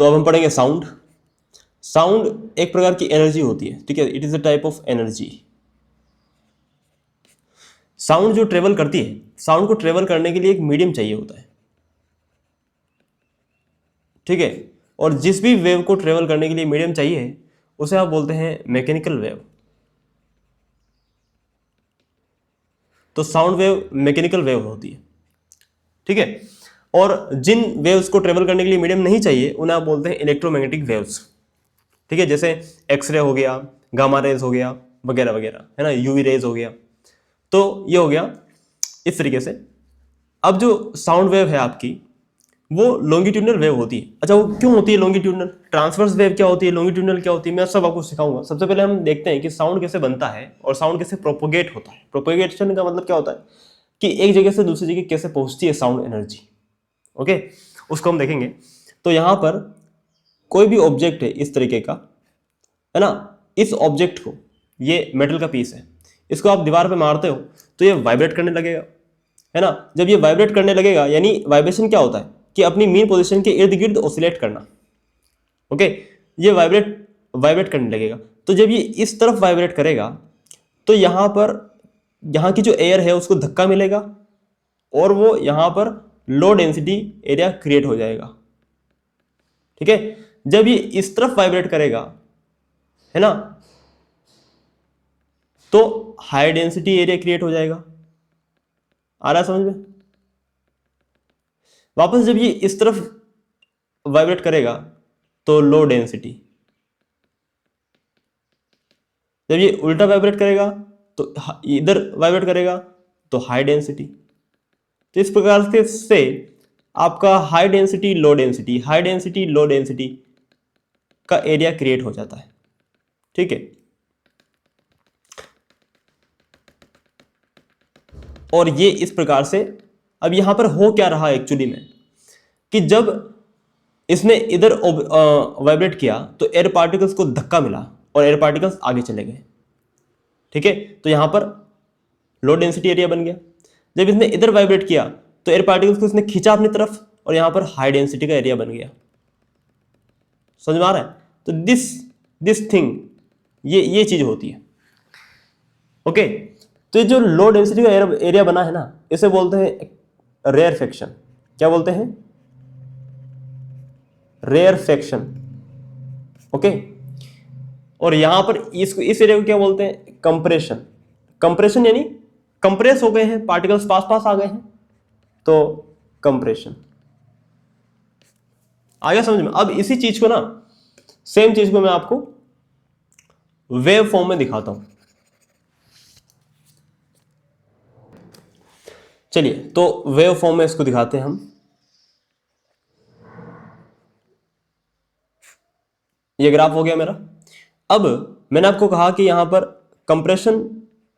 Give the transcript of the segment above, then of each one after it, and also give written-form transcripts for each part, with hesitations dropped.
तो अब हम पढ़ेंगे साउंड। साउंड एक प्रकार की एनर्जी होती है, ठीक है, it is a type of energy. Sound जो ट्रेवल करती है, साउंड को ट्रेवल करने के लिए एक मीडियम चाहिए होता है, ठीक है, और जिस भी वेव को ट्रेवल करने के लिए मीडियम चाहिए उसे आप बोलते हैं मैकेनिकल वेव। तो साउंड वेव मैकेनिकल वेव होती है, ठीक है। और जिन वेव्स को ट्रेवल करने के लिए मीडियम नहीं चाहिए उन्हें आप बोलते हैं इलेक्ट्रोमैग्नेटिक वेव्स, ठीक है, जैसे एक्सरे हो गया, गामा रेज हो गया, वगैरह वगैरह, है ना, यूवी रेज हो गया। तो ये हो गया इस तरीके से। अब जो साउंड वेव है आपकी वो लॉन्गिट्यूडनल वेव होती है। अच्छा, वो क्यों होती है लॉन्गिट्यूडनल? ट्रांसवर्स वेव क्या होती है, लॉन्गिट्यूडनल क्या होती है, मैं सब आपको सिखाऊंगा। सबसे पहले हम देखते हैं कि साउंड कैसे बनता है और साउंड कैसे प्रोपोगेट होता है। प्रोपोगेशन का मतलब क्या होता है कि एक जगह से दूसरी जगह कैसे पहुंचती है साउंड एनर्जी, ओके, उसको हम देखेंगे। तो यहां पर कोई भी ऑब्जेक्ट है इस तरीके का, है ना, इस ऑब्जेक्ट को, ये मेटल का पीस है, इसको आप दीवार पे मारते हो तो ये वाइब्रेट करने लगेगा, है ना। जब ये वाइब्रेट करने लगेगा, यानी वाइब्रेशन क्या होता है कि अपनी मीन पोजीशन के इर्द गिर्द ऑसिलेट करना, ओके, ये वाइब्रेट वाइब्रेट करने लगेगा। तो जब ये इस तरफ वाइब्रेट करेगा तो यहां पर, यहां की जो एयर है उसको धक्का मिलेगा और वो यहां पर लो डेंसिटी एरिया क्रिएट हो जाएगा, ठीक है। जब ये इस तरफ वाइब्रेट करेगा, है ना, तो हाई डेंसिटी एरिया क्रिएट हो जाएगा। आ रहा है समझ में? वापस जब ये इस तरफ वाइब्रेट करेगा तो लो डेंसिटी, जब ये उल्टा वाइब्रेट करेगा तो इधर वाइब्रेट करेगा तो हाई डेंसिटी। तो इस प्रकार से आपका high density low density, high density low density का एरिया क्रिएट हो जाता है, ठीक है। और ये इस प्रकार से, अब यहां पर हो क्या रहा एक्चुअली में कि जब इसने इधर वाइब्रेट किया तो एयर पार्टिकल्स को धक्का मिला और एयर पार्टिकल्स आगे चले गए, ठीक है। तो यहां पर लो डेंसिटी एरिया बन गया। जब इसने इधर वाइब्रेट किया तो एयर पार्टिकल्स को इसने खींचा अपनी तरफ और यहां पर हाई डेंसिटी का एरिया बन गया। समझ में आ रहा है? तो दिस थिंग, ये चीज होती है, ओके। तो ये जो लो डेंसिटी का एरिया बना है ना, इसे बोलते हैं रेयरफेक्शन। क्या बोलते हैं? Rarefaction, okay. और यहां पर इसको, इस एरिया को क्या बोलते हैं? कंप्रेशन। कंप्रेशन यानी कंप्रेस हो गए हैं, पार्टिकल्स पास पास आ गए हैं, तो कंप्रेशन। आ गया समझ में? अब इसी चीज को ना, सेम चीज को मैं आपको वेव फॉर्म में दिखाता हूं। चलिए, तो वेव फॉर्म में इसको दिखाते हैं हम। ये ग्राफ हो गया मेरा। अब मैंने आपको कहा कि यहां पर कंप्रेशन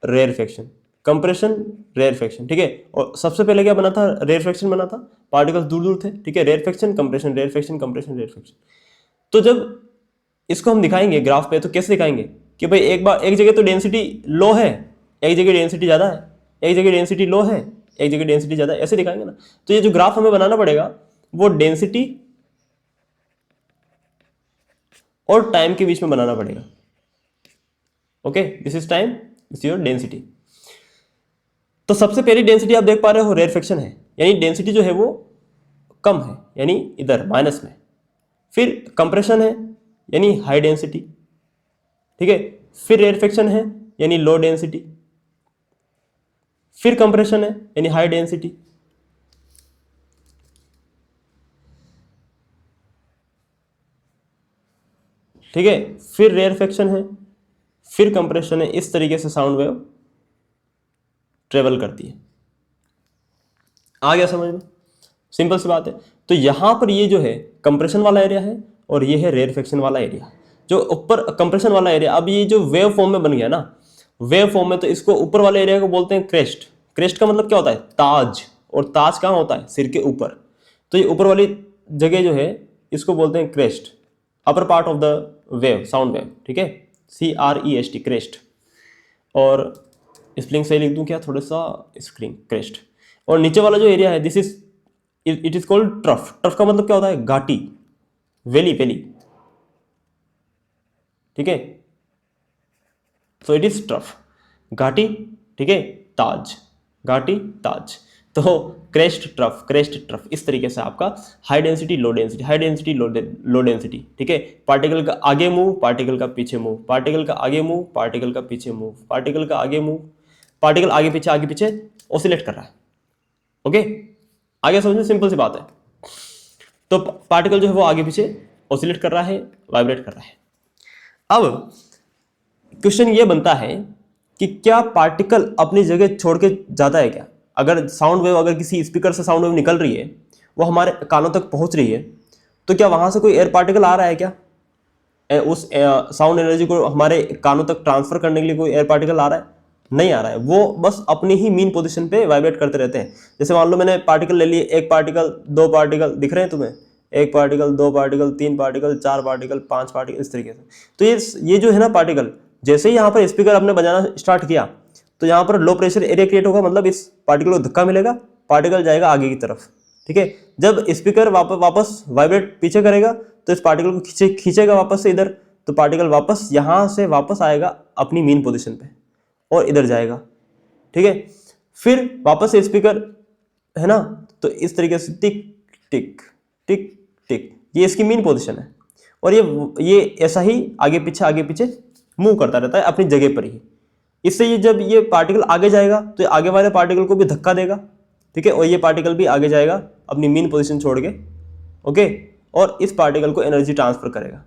रेयरफेक्शन, कंप्रेशन रेयरफेक्शन, ठीक है। और सबसे पहले क्या बना था? रेयरफेक्शन बना था, पार्टिकल्स दूर दूर थे, ठीक है। Rarefaction compression, rarefaction compression, rarefaction. तो जब इसको हम दिखाएंगे ग्राफ पे तो कैसे दिखाएंगे कि भाई एक बार एक जगह तो डेंसिटी लो है, एक जगह डेंसिटी ज्यादा है, एक जगह डेंसिटी लो है, एक जगह डेंसिटी ज्यादा है, ऐसे दिखाएंगे ना। तो ये जो ग्राफ हमें बनाना पड़ेगा वो डेंसिटी और टाइम के बीच में बनाना पड़ेगा, okay. This is time, this your density. तो सबसे पहली डेंसिटी आप देख पा रहे हो रेयरफेक्शन है, यानी डेंसिटी जो है वो कम है, यानी इधर माइनस में। फिर कंप्रेशन है यानी हाई डेंसिटी, ठीक है। फिर रेयरफेक्शन है यानी लो डेंसिटी, फिर कंप्रेशन है यानी हाई डेंसिटी, ठीक है। फिर रेयरफेक्शन है, फिर कंप्रेशन है। इस तरीके से साउंड वेव ट्रेवल करती है। आ गया समझ में? सिंपल सी बात है। तो यहां पर ये जो है कंप्रेशन वाला एरिया है और ये है रेयरफेक्शन वाला एरिया। जो ऊपर कंप्रेशन वाला एरिया, अब ये जो वेव फॉर्म में बन गया ना, वेव फॉर्म में, तो इसको ऊपर वाले एरिया को बोलते हैं क्रेस्ट। क्रेस्ट का मतलब क्या होता है? ताज। और ताज कहाँ होता है? सिर के ऊपर। तो ये ऊपर वाली जगह जो है इसको बोलते हैं crest, upper part of the wave, sound wave, ठीक है। CREST, crest. और स्प्रिंग से लिख दूं क्या थोड़ा सा? Spring, crest. और नीचे वाला जो एरिया है this is, it is called trough. Trough का मतलब क्या होता है? घाटी, वैली वैली, ठीक है। सो इट इज ट्रफ, घाटी, ठीक है, ताज, घाटी ताज। तो क्रेस्ट ट्रफ, क्रेस्ट ट्रफ, इस तरीके से आपका high density low density, high density low density, ठीक है। पार्टिकल का आगे मूव, पार्टिकल का पीछे मूव, पार्टिकल का आगे मूव, पार्टिकल का पीछे मूव, पार्टिकल का आगे मूव, पार्टिकल आगे पीछे ऑसिलेट कर रहा है। ओके, आगे समझो, सिंपल सी बात है। तो पार्टिकल जो है वो आगे पीछे ऑसिलेट कर रहा है, वाइब्रेट कर रहा है। अब क्वेश्चन ये बनता है कि क्या पार्टिकल अपनी जगह छोड़ के जाता है क्या? अगर साउंड वेव, अगर किसी स्पीकर से साउंड वेव निकल रही है, वो हमारे कानों तक पहुंच रही है, तो क्या वहां से कोई एयर पार्टिकल आ रहा है क्या? उस साउंड एनर्जी को हमारे कानों तक ट्रांसफर करने के लिए कोई एयर पार्टिकल आ रहा है? नहीं आ रहा है। वो बस अपनी ही मीन पोजीशन पे वाइब्रेट करते रहते हैं। जैसे मान लो मैंने पार्टिकल ले लिए, एक पार्टिकल, दो पार्टिकल दिख रहे हैं तुम्हें, एक पार्टिकल, दो पार्टिकल, तीन पार्टिकल, चार पार्टिकल, पांच पार्टिकल, इस तरीके से। तो ये जो है ना पार्टिकल, जैसे ही यहाँ पर स्पीकर आपने बजाना स्टार्ट किया, तो यहाँ पर लो प्रेशर एरिया क्रिएट होगा, मतलब इस पार्टिकल को धक्का मिलेगा, पार्टिकल जाएगा आगे की तरफ, ठीक है। जब स्पीकर वापस वाइब्रेट पीछे करेगा, तो इस पार्टिकल को खींचेगा वापस से इधर, तो पार्टिकल वापस यहाँ से वापस आएगा अपनी मीन पोजिशन पे और इधर जाएगा, ठीक है। फिर वापस से स्पीकर, है ना, तो इस तरीके से टिक टिक टिक टिक, ये इसकी मीन पोजीशन है। और ये ऐसा ही आगे पीछे मूव करता रहता है अपनी जगह पर ही। इससे ये जब ये पार्टिकल आगे जाएगा, तो आगे वाले पार्टिकल को भी धक्का देगा, ठीक है, और ये पार्टिकल भी आगे जाएगा अपनी मीन पोजीशन छोड़ के, ओके, और इस पार्टिकल को एनर्जी ट्रांसफर करेगा।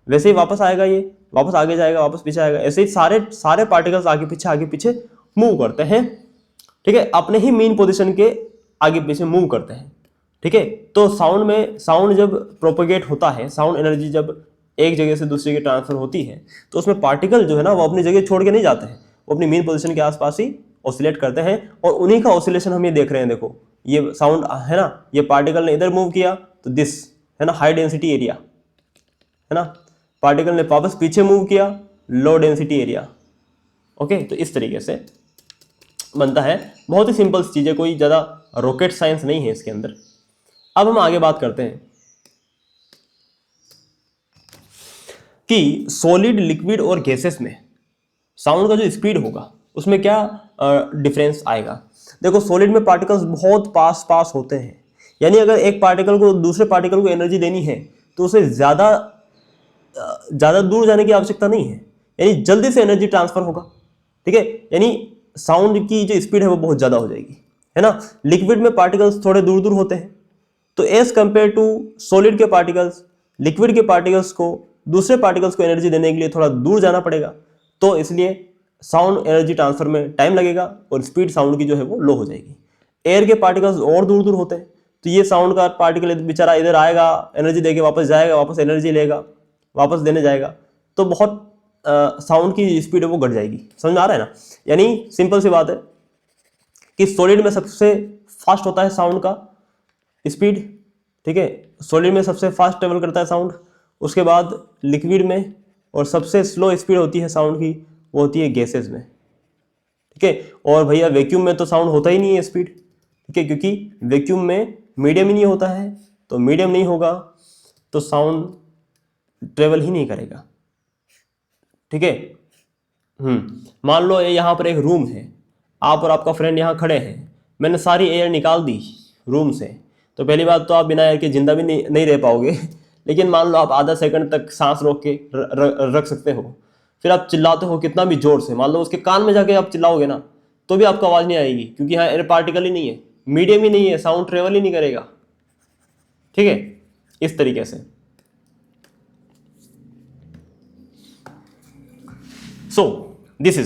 वैसे ही वापस आएगा, ये वापस आगे जाएगा, वापस पीछे आएगा। ऐसे ही सारे पार्टिकल्स आगे पीछे मूव करते हैं, ठीक है, अपने ही मेन पोजीशन के आगे पीछे मूव करते हैं, ठीक है। तो साउंड जब प्रोपेगेट होता है, साउंड एनर्जी जब एक जगह से दूसरी जगह ट्रांसफर होती है, तो उसमें पार्टिकल जो है ना, वो अपनी जगह छोड़ के नहीं जाते हैं, वो अपनी मेन पोजीशन के आसपास ही ऑसिलेट करते हैं। और उन्हीं का ऑसिलेशन हम ये देख रहे हैं। देखो, ये साउंड है ना, ये पार्टिकल ने इधर मूव किया, तो दिस है ना हाई डेंसिटी एरिया, है ना। पार्टिकल ने वापस पीछे मूव किया, लो डेंसिटी एरिया, ओके। तो इस तरीके से बनता है। बहुत ही सिंपल चीज है, कोई ज्यादा रॉकेट साइंस नहीं है इसके अंदर। अब हम आगे बात करते हैं कि सॉलिड, लिक्विड और गैसेस में साउंड का जो स्पीड होगा उसमें क्या डिफरेंस आएगा। देखो, सॉलिड में पार्टिकल्स बहुत पास होते हैं, यानी अगर एक पार्टिकल को दूसरे पार्टिकल को एनर्जी देनी है, तो उसे ज्यादा दूर जाने की आवश्यकता नहीं है, यानी जल्दी से एनर्जी ट्रांसफर होगा, ठीक है। यानी साउंड की जो स्पीड है वो बहुत ज्यादा हो जाएगी, है ना। लिक्विड में पार्टिकल्स थोड़े दूर दूर होते हैं, तो एज कंपेयर टू सॉलिड के पार्टिकल्स, लिक्विड के पार्टिकल्स को दूसरे पार्टिकल्स को एनर्जी देने के लिए थोड़ा दूर जाना पड़ेगा, तो इसलिए साउंड एनर्जी ट्रांसफर में टाइम लगेगा और स्पीड साउंड की जो है वो लो हो जाएगी। एयर के पार्टिकल्स और दूर दूर होते हैं, तो ये साउंड का पार्टिकल बेचारा इधर आएगा, एनर्जी देके वापस जाएगा, वापस एनर्जी लेगा, वापस देने जाएगा, तो बहुत साउंड की स्पीड है वो घट जाएगी। समझ में आ रहा है ना। यानी सिंपल सी बात है कि सॉलिड में सबसे फास्ट होता है साउंड का स्पीड, ठीक है, सॉलिड में सबसे फास्ट ट्रेवल करता है साउंड। उसके बाद लिक्विड में, और सबसे स्लो स्पीड होती है साउंड की, वो होती है गैसेस में, ठीक है। और भैया वैक्यूम में तो साउंड होता ही नहीं है स्पीड, ठीक है, क्योंकि वैक्यूम में मीडियम ही नहीं होता है, तो मीडियम नहीं होगा तो साउंड ट्रेवल ही नहीं करेगा, ठीक है। मान लो यहाँ पर एक रूम है, आप और आपका फ्रेंड यहाँ खड़े हैं, मैंने सारी एयर निकाल दी रूम से, तो पहली बात तो आप बिना एयर के जिंदा भी नहीं रह पाओगे। लेकिन मान लो आप आधा सेकंड तक सांस रोक के रख सकते हो, फिर आप चिल्लाते हो कितना भी जोर से, मान लो उसके कान में जाके आप चिल्लाओगे ना, तो भी आपको आवाज नहीं आएगी, क्योंकि यहाँ एयर पार्टिकल ही नहीं है, मीडियम ही नहीं है, साउंड ट्रेवल ही नहीं करेगा, ठीक है। इस तरीके से सो दिस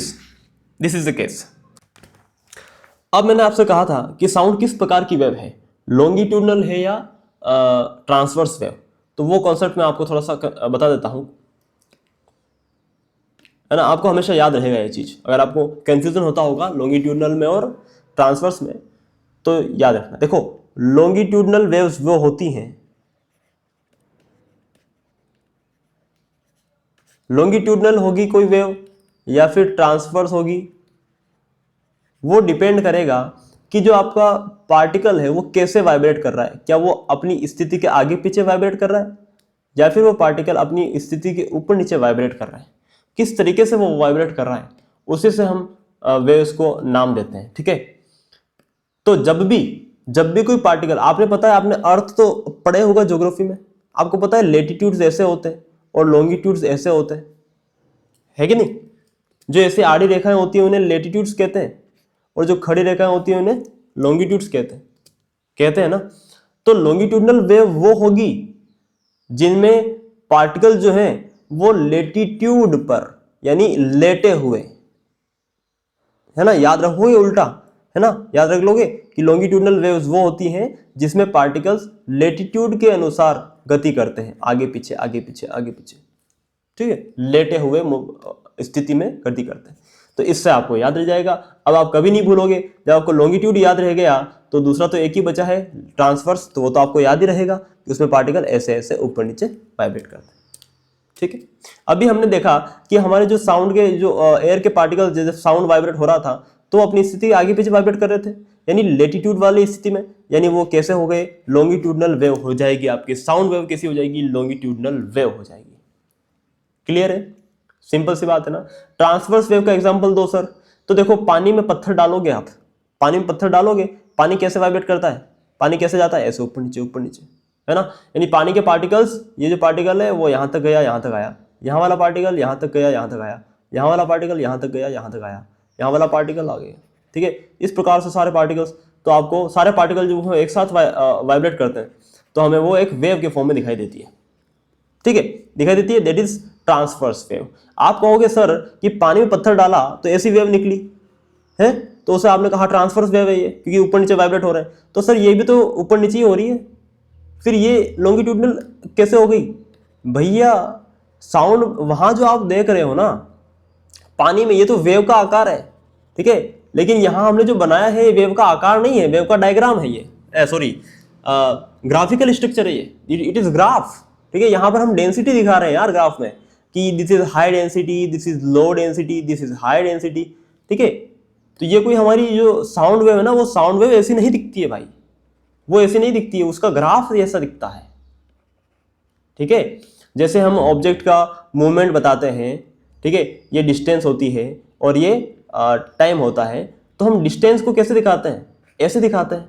इज द केस। अब मैंने आपसे कहा था कि साउंड किस प्रकार की वेव है, लॉन्गिट्यूडनल है या ट्रांसवर्स वेव। तो वो कॉन्सेप्ट मैं आपको थोड़ा सा बता देता हूं, है ना। आपको हमेशा याद रहेगा ये चीज, अगर आपको कंफ्यूजन होता होगा लॉन्गिट्यूडनल में और ट्रांसवर्स में, तो याद रखना। देखो, लॉन्गिट्यूडनल वेव्स वो होती हैं, लॉन्गिट्यूडनल होगी कोई वेव या फिर ट्रांसवर्स होगी, वो डिपेंड करेगा कि जो आपका पार्टिकल है वो कैसे वाइब्रेट कर रहा है। क्या वो अपनी स्थिति के आगे पीछे वाइब्रेट कर रहा है, या फिर वो पार्टिकल अपनी स्थिति के ऊपर नीचे वाइब्रेट कर रहा है, किस तरीके से वो वाइब्रेट कर रहा है, उसी से हम वेव्स को नाम देते हैं। ठीक है, तो जब भी कोई पार्टिकल, आपने पता है, आपने अर्थ तो पढ़े होगा ज्योग्राफी में, आपको पता है लेटीट्यूड्स ऐसे होते हैं और लॉन्गिट्यूड्स ऐसे होते हैं, है कि नहीं? जो ऐसे आड़ी रेखाएं होती हैं उन्हें लेटीट्यूड्स कहते हैं, और जो खड़ी रेखाएं होती हैं उन्हें लॉन्गिट्यूड्स कहते हैं ना। तो लॉन्गिट्यूडनल वेव वो होगी जिनमें पार्टिकल जो है वो लेटीट्यूड पर, यानी लेटे हुए, है ना, याद रखोगे उल्टा, है ना, याद रख लोगे कि लॉन्गिट्यूडनल वेव्स वो होती हैं जिसमें पार्टिकल्स लेटीट्यूड के अनुसार गति करते हैं, आगे पीछे आगे पीछे आगे पीछे। ठीक है, लेटे हुए स्थिति में गति करते हैं। तो इससे आपको याद रह जाएगा। अब आप कभी नहीं भूलोगे, जब आपको लॉन्गिट्यूड याद रह गया तो दूसरा तो एक ही बचा है, ट्रांसवर्स, तो वो तो आपको याद ही रहेगा कि उसमें पार्टिकल ऐसे ऐसे ऊपर नीचे वाइब्रेट करते हैं। ठीक है, अभी हमने देखा कि हमारे जो साउंड के, जो एयर के पार्टिकल, जैसे साउंड वाइब्रेट हो रहा था तो अपनी स्थिति आगे पीछे वाइब्रेट कर रहे थे, यानी लेटीट्यूड वाली स्थिति में, यानी वो कैसे हो गए, लॉन्गिट्यूडनल वेव हो जाएगी आपकी। साउंड वेव कैसी हो जाएगी, लॉन्गिट्यूडनल वेव हो जाएगी। क्लियर है, सिंपल सी बात है ना। ट्रांसवर्स वेव का एग्जांपल दो सर, तो देखो पानी में पत्थर डालोगे आप, पानी में पत्थर डालोगे, पानी कैसे वाइब्रेट करता है, पानी कैसे जाता है, ऐसे ऊपर नीचे, है ना। यानी पानी के पार्टिकल्स, ये जो पार्टिकल है वो यहाँ तक गया, यहाँ तक आया, यहाँ वाला पार्टिकल यहाँ तक गया, यहाँ तक आया, यहाँ वाला पार्टिकल यहाँ तक गया, यहाँ तक आया, यहाँ वाला पार्टिकल आ गया। ठीक है, इस प्रकार से सारे पार्टिकल्स, तो आपको सारे पार्टिकल जो एक साथ वाइब्रेट करते हैं तो हमें वो एक वेव के फॉर्म में दिखाई देती है। ठीक है, दिखाई देती है, दैट इज ट्रांसवर्स वेव। आप कहोगे सर कि पानी में पत्थर डाला तो ऐसी वेव निकली है, तो उसे आपने कहा ट्रांसवर्स वेव है ये, क्योंकि ऊपर नीचे वाइब्रेट हो रहे हैं। तो सर ये भी तो ऊपर नीचे ही हो रही है, फिर ये लॉन्गिट्यूडनल कैसे हो गई? भैया साउंड वहां जो आप देख रहे हो ना पानी में, ये तो वेव का आकार है। ठीक है, लेकिन यहां हमने जो बनाया है ये वेव का आकार नहीं है, वेव का डायग्राम है ये, सॉरी ग्राफिकल स्ट्रक्चर है ये, इट इज ग्राफ। ठीक है, यहां पर हम डेंसिटी दिखा रहे हैं यार ग्राफ में, कि this is high density, this is low density, this is high density. ठीक है, तो ये कोई हमारी जो साउंड वेव है ना, वो साउंड वेव ऐसी नहीं दिखती है भाई, वो ऐसी नहीं दिखती है, उसका ग्राफ ऐसा दिखता है। ठीक है, जैसे हम ऑब्जेक्ट का मूवमेंट बताते हैं, ठीक है, ये डिस्टेंस होती है और ये टाइम होता है, तो हम डिस्टेंस को कैसे दिखाते हैं, ऐसे दिखाते हैं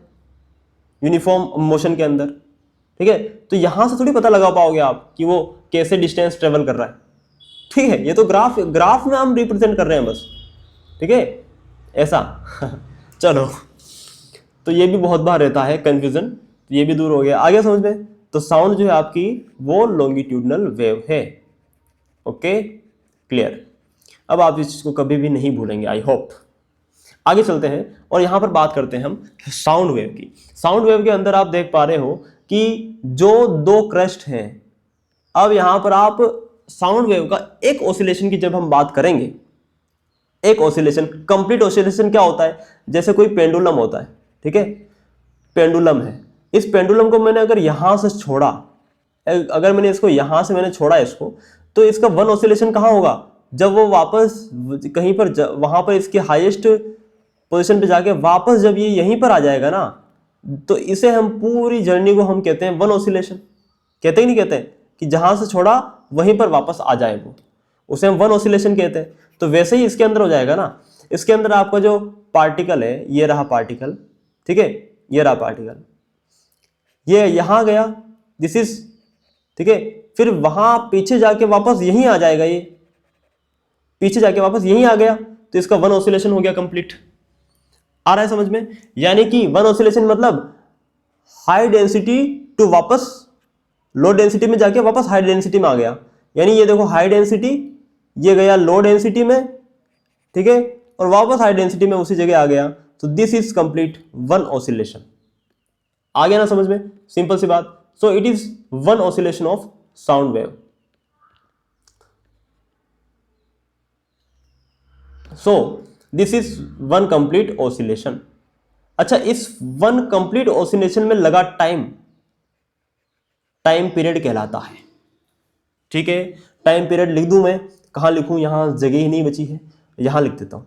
यूनिफॉर्म मोशन के अंदर। ठीक है, तो यहां से थोड़ी पता लगा पाओगे आप कि वो कैसे डिस्टेंस ट्रेवल कर रहा है। ठीक है, ये तो ग्राफ में हम रिप्रेजेंट कर रहे हैं बस। ठीक है, ऐसा चलो, तो ये भी बहुत बार रहता है कंफ्यूजन, तो ये भी दूर हो गया, आगे समझ में। तो साउंड जो है आपकी वो लॉन्गिट्यूडनल वेव है। Okay, clear. अब आप इस चीज को कभी भी नहीं भूलेंगे, आई होप। आगे चलते हैं और यहां पर बात करते हैं हम साउंड वेव की। साउंड वेव के अंदर आप देख पा रहे हो कि जो दो क्रस्ट हैं, अब यहां पर आप साउंड वेव का एक ऑसिलेशन की जब हम बात करेंगे, एक ऑसिलेशन, कंप्लीट ऑसिलेशन क्या होता है, जैसे कोई पेंडुलम होता है। ठीक है, पेंडुलम है, इस पेंडुलम को मैंने अगर यहां से छोड़ा, अगर मैंने इसको यहां से मैंने छोड़ा इसको, तो इसका वन ऑसिलेशन कहां होगा, जब वो वापस कहीं पर वहां पर इसके हाईएस्ट पोजीशन पे जाके वापस जब ये यहीं पर आ जाएगा ना, तो इसे हम पूरी जर्नी को हम कहते हैं वन ऑसिलेशन। कहते ही नहीं कहते कि जहां से छोड़ा वहीं पर वापस आ जाए वो, उसे हम वन ऑसिलेशन कहते हैं। तो वैसे ही इसके अंदर हो जाएगा ना, इसके अंदर आपका जो पार्टिकल है, ये रहा पार्टिकल, ठीक है, ये रहा पार्टिकल, ये यहां गया, दिस इज, ठीक है, फिर वहां पीछे जाके वापस यहीं आ जाएगा, ये पीछे जाके वापस यहीं आ गया, तो इसका वन ऑसिलेशन हो गया कंप्लीट। आ रहा है समझ में? यानी कि वन ऑसिलेशन मतलब हाई डेंसिटी टू वापस लो डेंसिटी में जाके वापस हाई डेंसिटी में आ गया। यानी ये देखो हाई डेंसिटी, ये गया लो डेंसिटी में, ठीक है, और वापस हाई डेंसिटी में उसी जगह आ गया, तो this is complete one oscillation. आ गया ना समझ में? सिंपल सी बात। So it is one oscillation of sound wave. So this is one complete oscillation. अच्छा, इस वन कंप्लीट ऑसिलेशन में लगा टाइम, टाइम पीरियड कहलाता है। ठीक है, टाइम पीरियड लिख दूं मैं, कहां लिखूं, यहां जगह ही नहीं बची है, यहां लिख देता हूं।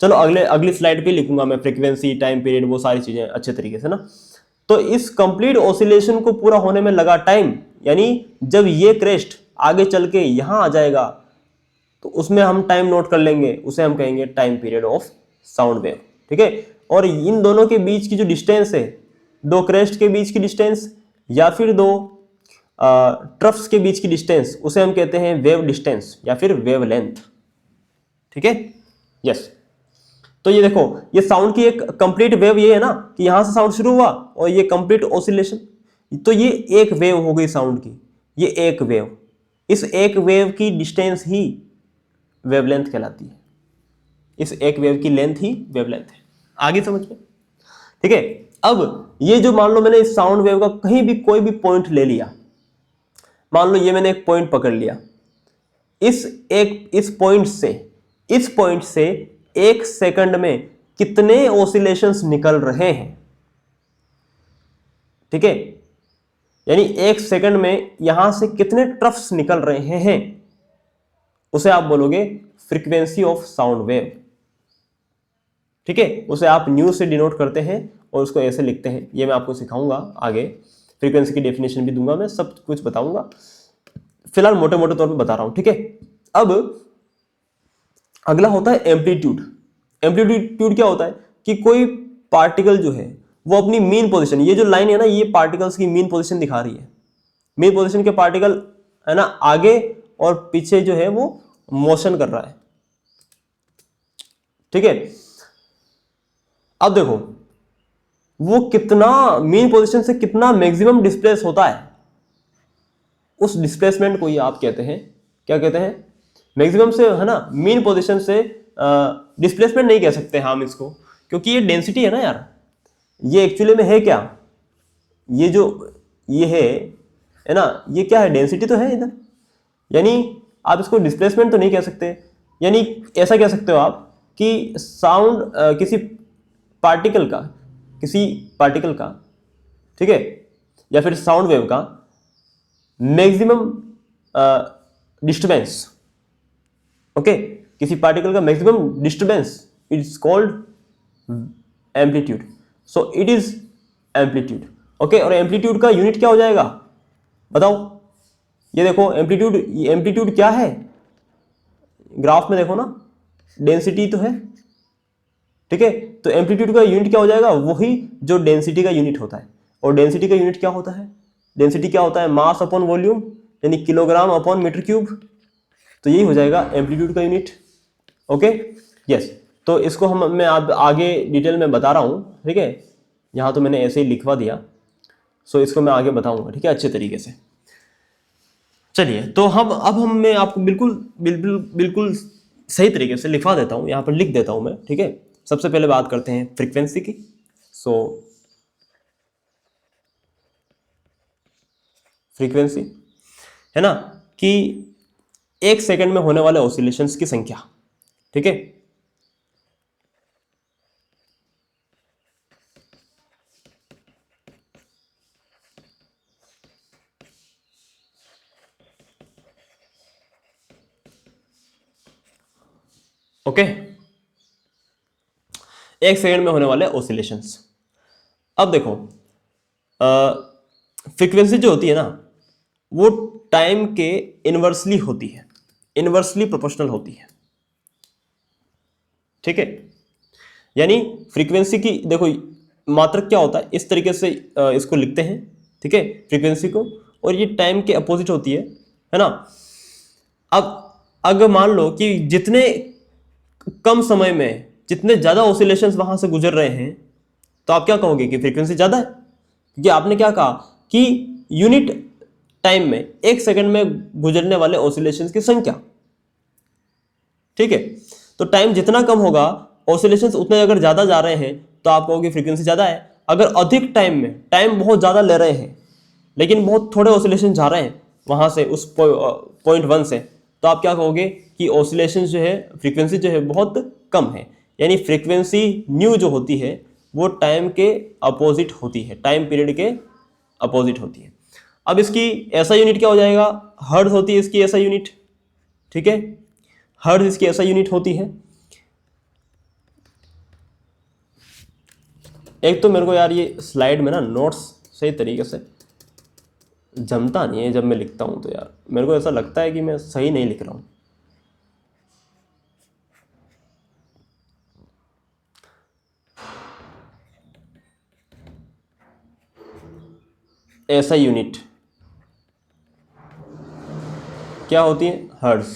चलो अगली स्लाइड पे लिखूंगा मैं फ्रीक्वेंसी, टाइम पीरियड, वो सारी चीजें अच्छे तरीके से ना। तो इस कंप्लीट ऑसिलेशन को पूरा होने में लगा टाइम, यानी जब ये क्रेस्ट आगे चल के यहां आ जाएगा तो उसमें हम टाइम नोट कर लेंगे, उसे हम कहेंगे time period of sound wave. ठीक है, और इन दोनों के बीच की जो डिस्टेंस है, दो क्रेस्ट के बीच की डिस्टेंस या फिर दो ट्रफ्स के बीच की डिस्टेंस, उसे हम कहते हैं वेव डिस्टेंस या फिर वेव लेंथ। ठीक है, यस। तो ये देखो, ये साउंड की एक कंप्लीट वेव ये है ना कि यहां से साउंड शुरू हुआ और ये कंप्लीट ऑसिलेशन, तो ये एक वेव हो गई साउंड की, ये एक वेव। इस एक वेव की डिस्टेंस ही वेवलेंथ कहलाती है, इस एक वेव की लेंथ ही वेवलेंथ है। आगे समझ में? ठीक है, अब ये जो मान लो मैंने इस साउंड वेव का कहीं भी कोई भी पॉइंट ले लिया, मान लो ये मैंने एक पॉइंट पकड़ लिया, इस पॉइंट से एक सेकंड में कितने ऑसिलेशंस निकल रहे हैं। ठीक है, यानी एक सेकंड में यहां से कितने ट्रफ्स निकल रहे हैं, उसे आप बोलोगे फ्रीक्वेंसी ऑफ साउंड वेव। ठीक है, उसे आप न्यू से डिनोट करते हैं और उसको ऐसे लिखते हैं। ये मैं आपको सिखाऊंगा आगे, फ्रीक्वेंसी की डेफिनेशन भी दूंगा, मैं सब कुछ बताऊंगा, फिलहाल मोटे मोटे तौर पे बता रहा हूं। ठीक है, अब अगला होता है एम्पलीट्यूड। एम्पलीट्यूड क्या होता है कि कोई पार्टिकल जो है वो अपनी मीन पोजीशन, ये जो लाइन है ना, ये पार्टिकल्स की मीन पोजीशन दिखा रही है। मीन पोजीशन के पार्टिकल है ना, आगे और पीछे जो है वो मोशन कर रहा है। ठीक है, अब देखो वो कितना मीन पोजीशन से कितना मैक्सिमम डिस्प्लेस होता है, उस डिस्प्लेसमेंट को ही आप कहते हैं, क्या कहते हैं, मैक्सिमम से, है ना, मीन पोजीशन से डिस्प्लेसमेंट नहीं कह सकते हम इसको, क्योंकि ये डेंसिटी है ना यार, ये एक्चुअली में है क्या, ये जो ये है ना, ये क्या है, डेंसिटी तो है इधर, यानी आप इसको डिस्प्लेसमेंट तो नहीं कह सकते। यानी ऐसा कह सकते हो आप कि साउंड किसी पार्टिकल का, ठीक है, या फिर साउंड वेव का मैक्सिमम डिस्टर्बेंस, ओके, किसी पार्टिकल का maximum disturbance is called amplitude. So it is amplitude, okay. और एम्पलीट्यूड का यूनिट क्या हो जाएगा बताओ? ये देखो एम्पलीट्यूड क्या है, ग्राफ में देखो ना, डेंसिटी तो है, ठीक है। तो एम्पलीट्यूड का यूनिट क्या हो जाएगा, वही जो डेंसिटी का यूनिट होता है। और डेंसिटी का यूनिट क्या होता है, डेंसिटी क्या होता है, मास अपॉन वॉल्यूम, यानी किलोग्राम अपॉन मीटर क्यूब। तो यही हो जाएगा एम्पलीट्यूड का यूनिट, ओके, यस। तो इसको मैं आगे डिटेल में बता रहा हूँ, ठीक है। यहाँ तो मैंने ऐसे ही लिखवा दिया, सो इसको मैं आगे बताऊंगा, ठीक है, अच्छे तरीके से। चलिए, तो मैं आपको बिल्कुल बिल्कुल बिल्कुल सही तरीके से लिखवा देता हूँ, यहाँ पर लिख देता हूँ मैं, ठीक है। सबसे पहले बात करते हैं फ्रीक्वेंसी की। सो फ्रीक्वेंसी है ना कि एक सेकंड में होने वाले ऑसिलेशंस की संख्या, ठीक है। ओके, एक सेकंड में होने वाले ऑसिलेशंस। अब देखो, फ्रीक्वेंसी जो होती है ना, वो टाइम के इनवर्सली होती है, इनवर्सली प्रोपोर्शनल होती है, ठीक है। यानी फ्रीक्वेंसी की देखो मात्रक क्या होता है, इस तरीके से इसको लिखते हैं, ठीक है, फ्रीक्वेंसी को, और ये टाइम के अपोजिट होती है ना। अब अगर मान लो कि जितने कम समय में जितने ज्यादा ऑसिलेशंस वहां से गुजर रहे हैं, तो आप क्या कहोगे कि फ्रीक्वेंसी ज्यादा है, क्योंकि आपने क्या कहा कि यूनिट टाइम में एक सेकंड में गुजरने वाले ऑसिलेशंस की संख्या, ठीक है। तो टाइम जितना कम होगा, ऑसिलेशंस उतने अगर ज्यादा जा रहे हैं, तो आप कहोगे फ्रीक्वेंसी ज्यादा है। अगर अधिक टाइम में टाइम बहुत ज्यादा ले रहे हैं लेकिन बहुत थोड़े ऑसिलेशन जा रहे हैं वहां से उस पॉइंट 1 से, तो आप क्या कहोगे कि ऑसिलेशन जो है, फ्रीक्वेंसी जो है बहुत कम है। यानी फ्रीक्वेंसी न्यू जो होती है वो टाइम के अपोजिट होती है, टाइम पीरियड के अपोजिट होती है। अब इसकी ऐसा यूनिट क्या हो जाएगा, हर्ट्ज होती है इसकी ऐसा यूनिट, ठीक है, हर्ट्ज इसकी ऐसा यूनिट होती है। एक तो मेरे को यार ये स्लाइड में ना नोट्स सही तरीके से जमता नहीं है जब मैं लिखता हूँ तो यार, मेरे को ऐसा लगता है कि मैं सही नहीं लिख रहा हूँ। ऐसा यूनिट क्या होती है? हर्ट्ज,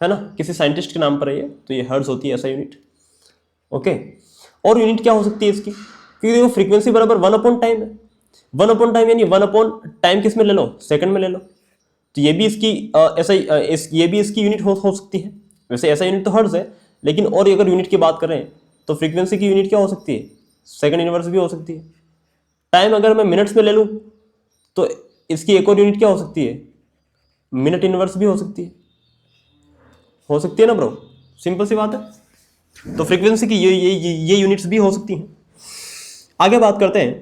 है ना, किसी साइंटिस्ट के नाम पर है ये, तो ये हर्ट्ज होती है ऐसा यूनिट। ओके, और यूनिट क्या हो सकती है इसकी? क्योंकि देखो फ्रीक्वेंसी बराबर 1/टाइम है। 1/टाइम यानी 1/टाइम किस में ले लो? सेकंड में ले लो। तो ये भी इसकी ऐसा ये भी इसकी यूनिट हो सकती है। वैसे ऐसा यूनिट तो हर्ट्ज है, लेकिन और अगर यूनिट की बात करें तो फ्रीक्वेंसी की यूनिट क्या हो सकती है? सेकंड इनवर्स भी हो सकती है। टाइम अगर मैं मिनट्स में ले लूँ तो इसकी एक और यूनिट क्या हो सकती है? मिनट इनवर्स भी हो सकती है ना ब्रो, सिंपल सी बात है। तो फ्रीक्वेंसी की ये यूनिट्स भी हो सकती हैं। आगे बात करते हैं,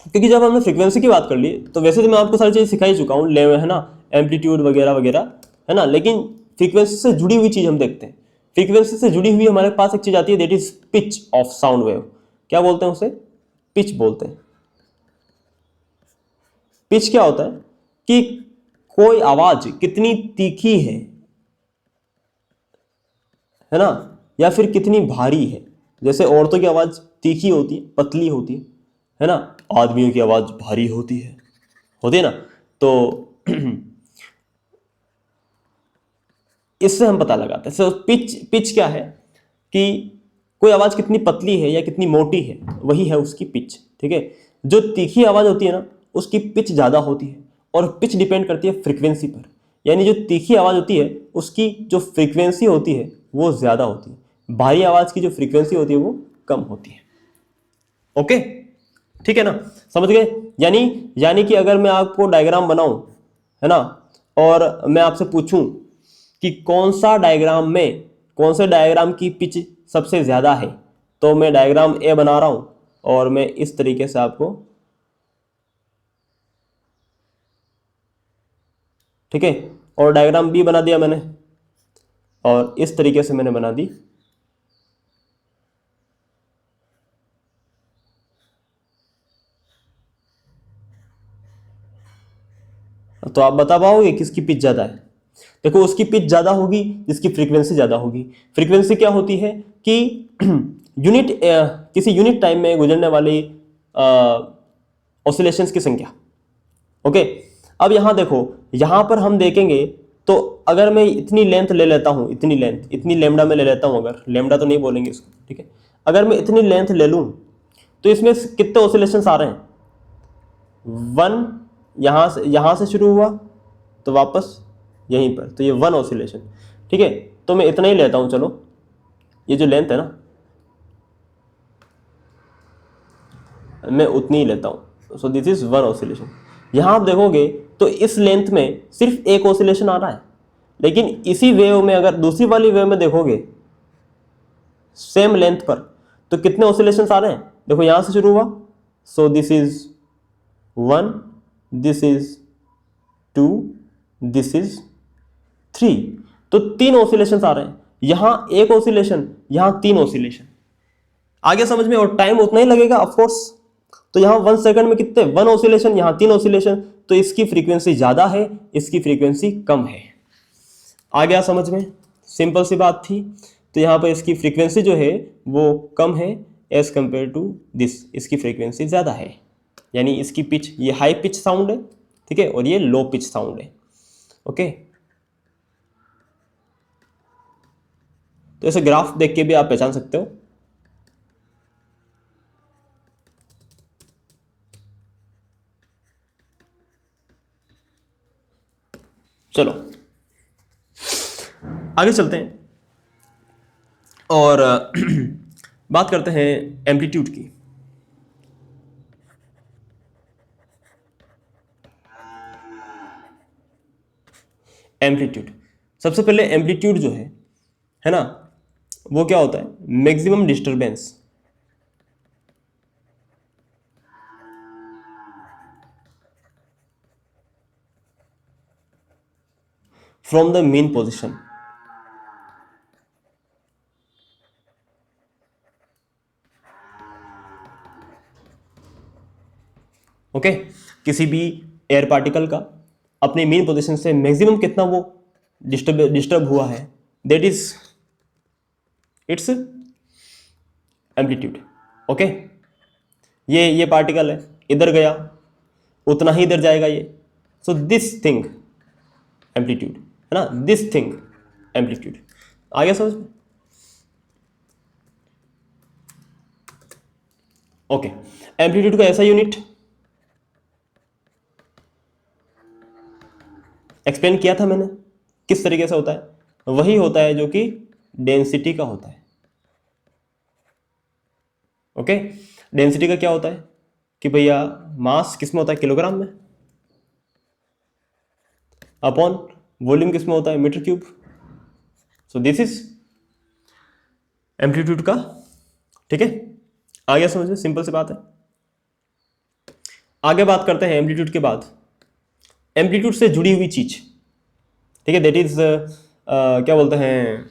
क्योंकि जब हमने फ्रीक्वेंसी की बात कर ली तो वैसे तो मैं आपको सारी चीज़ सिखा ही चुका हूँ, है ना, एम्पलीट्यूड वगैरह वगैरह, है ना, लेकिन फ्रीक्वेंसी से जुड़ी हुई चीज़ हम देखते हैं। फ्रीक्वेंसी से जुड़ी हुई हमारे पास एक चीज़ आती है, that is pitch of sound wave. क्या बोलते हैं उसे? पिच बोलते हैं। पिच क्या होता है कि कोई आवाज कितनी तीखी है ना, या फिर कितनी भारी है। जैसे औरतों की आवाज तीखी होती है, पतली होती है ना, आदमियों की आवाज भारी होती है ना। तो इससे हम पता लगाते हैं। सो पिच पिच क्या है कि कोई आवाज कितनी पतली है या कितनी मोटी है, वही है उसकी पिच। ठीक है, जो तीखी आवाज होती है ना उसकी पिच ज्यादा होती है, और पिच डिपेंड करती है फ्रीक्वेंसी पर। यानी जो तीखी आवाज होती है उसकी जो फ्रीक्वेंसी होती है वो ज्यादा होती है, भारी आवाज की जो फ्रीक्वेंसी होती है वो कम होती है। ओके, ठीक है ना, समझ गए? यानी यानी कि अगर मैं आपको डायग्राम बनाऊं, है ना, और मैं आपसे पूछूं कि कौन से डायग्राम की पिच सबसे ज्यादा है, तो मैं डायग्राम ए बना रहा हूं और मैं इस तरीके से आपको, ठीक है, और डायग्राम बी बना दिया मैंने, और इस तरीके से मैंने बना दी। तो आप बता पाओगे किसकी पिच ज्यादा है? देखो, उसकी पिच ज्यादा होगी जिसकी फ्रीक्वेंसी ज्यादा होगी। फ्रीक्वेंसी क्या होती है कि यूनिट किसी यूनिट टाइम में गुजरने वाली ऑसिलेशंस की संख्या। ओके, अब यहां देखो, यहां पर हम देखेंगे तो अगर मैं इतनी लेंथ ले लेता हूं, इतनी लेमडा में ले लेता हूं, अगर लेमडा तो नहीं बोलेंगे इसको, ठीक है, अगर मैं इतनी लेंथ ले लूं तो इसमें कितने ऑसिलेशंस आ रहे हैं? 1, यहां से शुरू हुआ तो वापस यहीं पर, तो ये 1 ऑसिलेशन। ठीक है, तो मैं इतना ही लेता हूं, चलो, ये जो लेंथ है ना मैं उतनी ही लेता हूं, सो दिस इज 1 ऑसिलेशन। यहां आप देखोगे तो इस लेंथ में सिर्फ एक ऑसिलेशन आ रहा है, लेकिन इसी वेव में अगर दूसरी वाली वेव में देखोगे सेम लेंथ पर, तो कितने ऑसिलेशन आ रहे हैं? देखो, यहां से शुरू हुआ, सो this is 1, this is 2, this is 3, तो 3 ऑसिलेशन आ रहे हैं। यहां एक ऑसिलेशन, यहां 3 ऑसिलेशन। आगे समझ में? और टाइम उतना ही लगेगा ऑफ कोर्स। तो यहां 1 सेकंड में कितने? 1 ऑसिलेशन, यहां 3 ऑसिलेशन, तो इसकी फ्रीक्वेंसी ज्यादा है, इसकी फ्रीक्वेंसी कम है। आ गया समझ में? सिंपल सी बात थी। तो यहां पर इसकी फ्रीक्वेंसी जो है वो कम है एज कंपेयर टू दिस, इसकी फ्रीक्वेंसी ज्यादा है। यानी इसकी पिच, ये हाई पिच साउंड है, ठीक है, और ये लो पिच साउंड है। ओके, तो ऐसे ग्राफ देख के भी आप पहचान सकते हो। चलो आगे चलते हैं और बात करते हैं एम्पलीट्यूड की। एम्पलीट्यूड, सबसे पहले एम्पलीट्यूड जो है ना, वो क्या होता है? Maximum disturbance from the main position. Okay, किसी भी एयर पार्टिकल का अपने मेन पोजीशन से मैक्सिमम कितना वो डिस्टर्ब हुआ है, that is it's amplitude. Okay, ये पार्टिकल है, इधर गया उतना ही इधर जाएगा ये, सो दिस थिंग एम्पलीट्यूड है ना, दिस थिंग एम्पलीट्यूड। आ गया समझ में? ओके, एम्पलीट्यूड का ऐसा यूनिट एक्सप्लेन किया था मैंने, किस तरीके से होता है, वही होता है जो कि डेंसिटी का होता है। ओके, डेंसिटी का क्या होता है कि भैया मास किस में होता है, किलोग्राम में, अपॉन वॉल्यूम किस में होता है, metre cube. So this is amplitude का। ठीक है, आ गया समझ में? सिंपल सी बात है। आगे बात करते हैं एम्पलीट्यूड के बाद एम्पलीट्यूड से जुड़ी हुई चीज। ठीक है, दैट इज क्या बोलते हैं,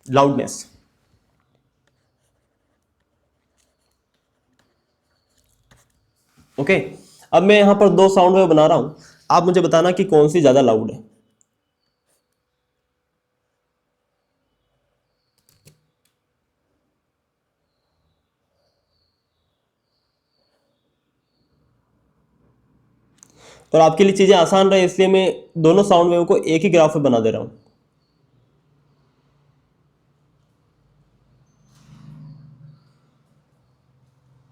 लाउडनेस। ओके, अब मैं यहां पर दो साउंड वेव बना रहा हूं, आप मुझे बताना कि कौन सी ज्यादा लाउड है। और आपके लिए चीजें आसान रहे इसलिए मैं दोनों साउंड वेव को एक ही ग्राफ में बना दे रहा हूं।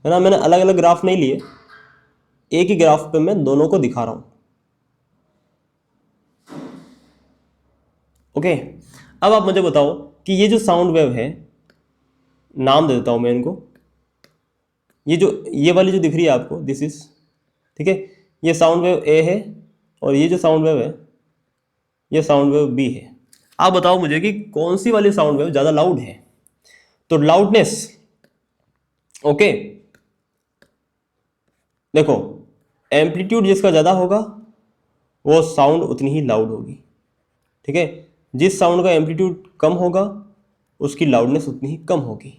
है ना, मैंने अलग अलग ग्राफ नहीं लिए, एक ही ग्राफ पे मैं दोनों को दिखा रहा हूं। ओके, अब आप मुझे बताओ कि ये जो साउंड वेव है, नाम दे देता हूं मैं इनको, ये वाली जो दिख रही है आपको, दिस इज, ठीक है, ये साउंड वेव ए है, और ये जो साउंड वेव है ये साउंड वेव बी है। आप बताओ मुझे कि कौन सी वाली साउंड वेव ज्यादा लाउड है। तो लाउडनेस, ओके, देखो एम्पलीट्यूड जिसका ज्यादा होगा वो साउंड उतनी ही लाउड होगी। ठीक है, जिस साउंड का एम्पलीट्यूड कम होगा उसकी लाउडनेस उतनी ही कम होगी।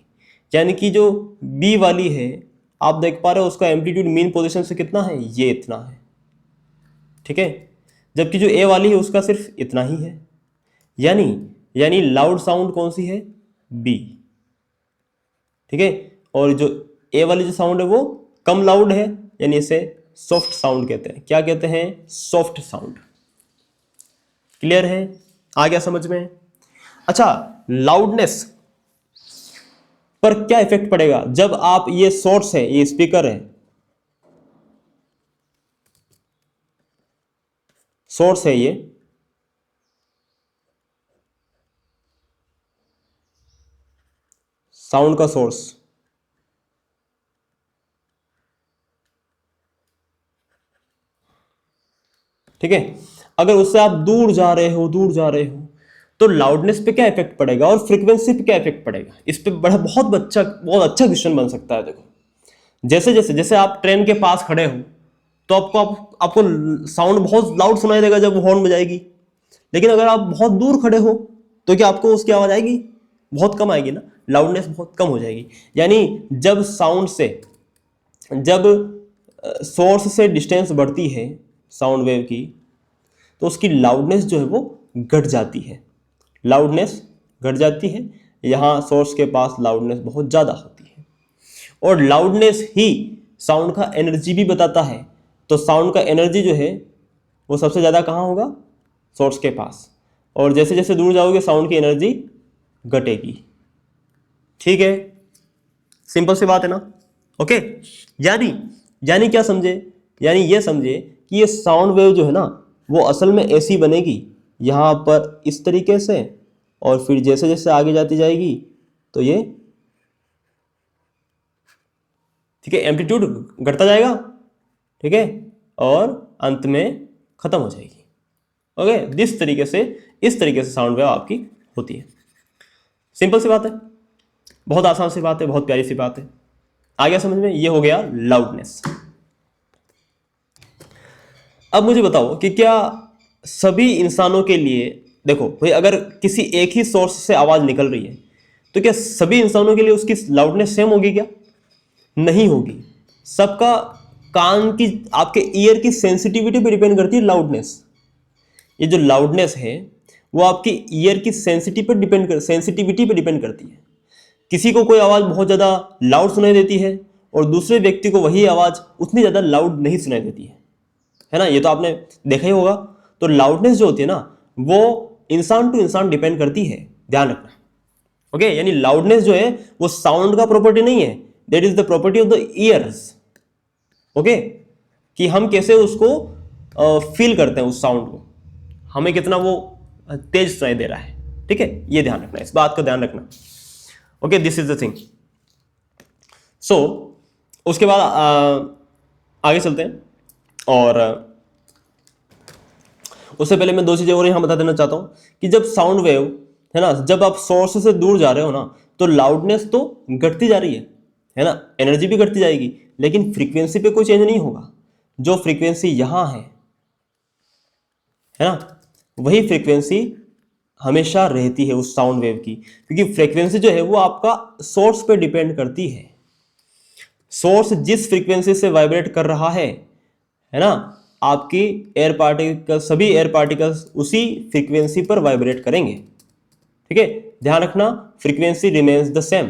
यानी कि जो बी वाली है, आप देख पा रहे हो उसका एम्पलीट्यूड मीन पोजीशन से कितना है, ये इतना है। ठीक है, जबकि जो ए वाली है उसका सिर्फ इतना ही है। यानी यानी लाउड साउंड कौन सी है, बी। ठीक है, और जो ए वाली जो साउंड है वो कम लाउड है, यानी इसे सॉफ्ट साउंड कहते हैं। क्या कहते हैं, सॉफ्ट साउंड। क्लियर है, आ गया समझ में? अच्छा, लाउडनेस पर क्या इफेक्ट पड़ेगा जब आप, ये सोर्स है, ये स्पीकर है, सोर्स है ये, साउंड का सोर्स, ठीक है, अगर उससे आप दूर जा रहे हो तो लाउडनेस पे क्या इफेक्ट पड़ेगा और फ्रीक्वेंसी पे क्या इफेक्ट पड़ेगा, इस पे बहुत अच्छा क्वेश्चन बन सकता है। देखो, जैसे आप ट्रेन के पास खड़े हो तो आपको साउंड बहुत लाउड सुनाई देगा जब हॉर्न बजाएगी, लेकिन अगर आप बहुत दूर खड़े हो तो क्या आपको उसकी आवाज आएगी, बहुत कम आएगी ना, लाउडनेस बहुत कम हो जाएगी। यानी जब सोर्स से डिस्टेंस बढ़ती है साउंड वेव की, तो उसकी लाउडनेस जो है वो घट जाती है, लाउडनेस घट जाती है। यहाँ सोर्स के पास लाउडनेस बहुत ज़्यादा होती है, और लाउडनेस ही साउंड का एनर्जी भी बताता है। तो साउंड का एनर्जी जो है वो सबसे ज़्यादा कहाँ होगा, सोर्स के पास, और जैसे जैसे दूर जाओगे साउंड की एनर्जी घटेगी। ठीक है, सिंपल सी बात है ना। ओके, यानी क्या समझे, यानी ये समझे कि ये साउंड वेव जो है ना वो असल में ऐसी बनेगी यहाँ पर इस तरीके से, और फिर जैसे जैसे आगे जाती जाएगी तो ये, ठीक है, एम्पलीट्यूड घटता जाएगा, ठीक है, और अंत में खत्म हो जाएगी। ओके, इस तरीके से साउंड वेव आपकी होती है। सिंपल सी बात है, बहुत आसान सी बात है, बहुत प्यारी सी बात है। आ गया समझ में? ये हो गया लाउडनेस। अब मुझे बताओ कि क्या सभी इंसानों के लिए, देखो भाई, अगर किसी एक ही सोर्स से आवाज निकल रही है तो क्या सभी इंसानों के लिए उसकी लाउडनेस सेम होगी क्या? नहीं होगी। सबका कान की, आपके ईयर की सेंसिटिविटी पे डिपेंड करती है लाउडनेस। ये जो लाउडनेस है वो आपकी ईयर की सेंसिटिविटी पे डिपेंड करती है। किसी को कोई आवाज बहुत ज्यादा लाउड सुनाई देती है और दूसरे व्यक्ति को वही आवाज उतनी ज्यादा लाउड नहीं सुनाई देती है ना, ये तो आपने देखा ही होगा। तो लाउडनेस जो होती है ना वो इंसान टू इंसान डिपेंड करती है, ध्यान रखना। ओके, यानी लाउडनेस जो है वो साउंड का प्रॉपर्टी नहीं है, that is the property of the years. Okay, कि हम कैसे उसको फील करते हैं, उस साउंड को, हमें कितना वो तेज सुनाई दे रहा है। ठीक है, ये ध्यान रखना, इस बात का ध्यान रखना। Okay, this is the thing. So उसके बाद आगे चलते हैं, और उससे पहले मैं दो चीजें और यहां बता देना चाहता हूं कि जब साउंड वेव है ना, जब आप सोर्स से दूर जा रहे हो ना, तो लाउडनेस तो घटती जा रही है ना, एनर्जी भी घटती जाएगी, लेकिन फ्रीक्वेंसी पे कोई चेंज नहीं होगा। जो फ्रीक्वेंसी यहां है ना, वही फ्रीक्वेंसी हमेशा रहती है उस साउंड वेव की, क्योंकि फ्रीक्वेंसी जो है वो आपका सोर्स पे डिपेंड करती है। सोर्स जिस फ्रीक्वेंसी से वाइब्रेट कर रहा है ना, आपकी एयर पार्टिकल, सभी एयर पार्टिकल्स उसी फ्रीक्वेंसी पर वाइब्रेट करेंगे। ठीक है, ध्यान रखना, फ्रीक्वेंसी रिमेन्स द सेम।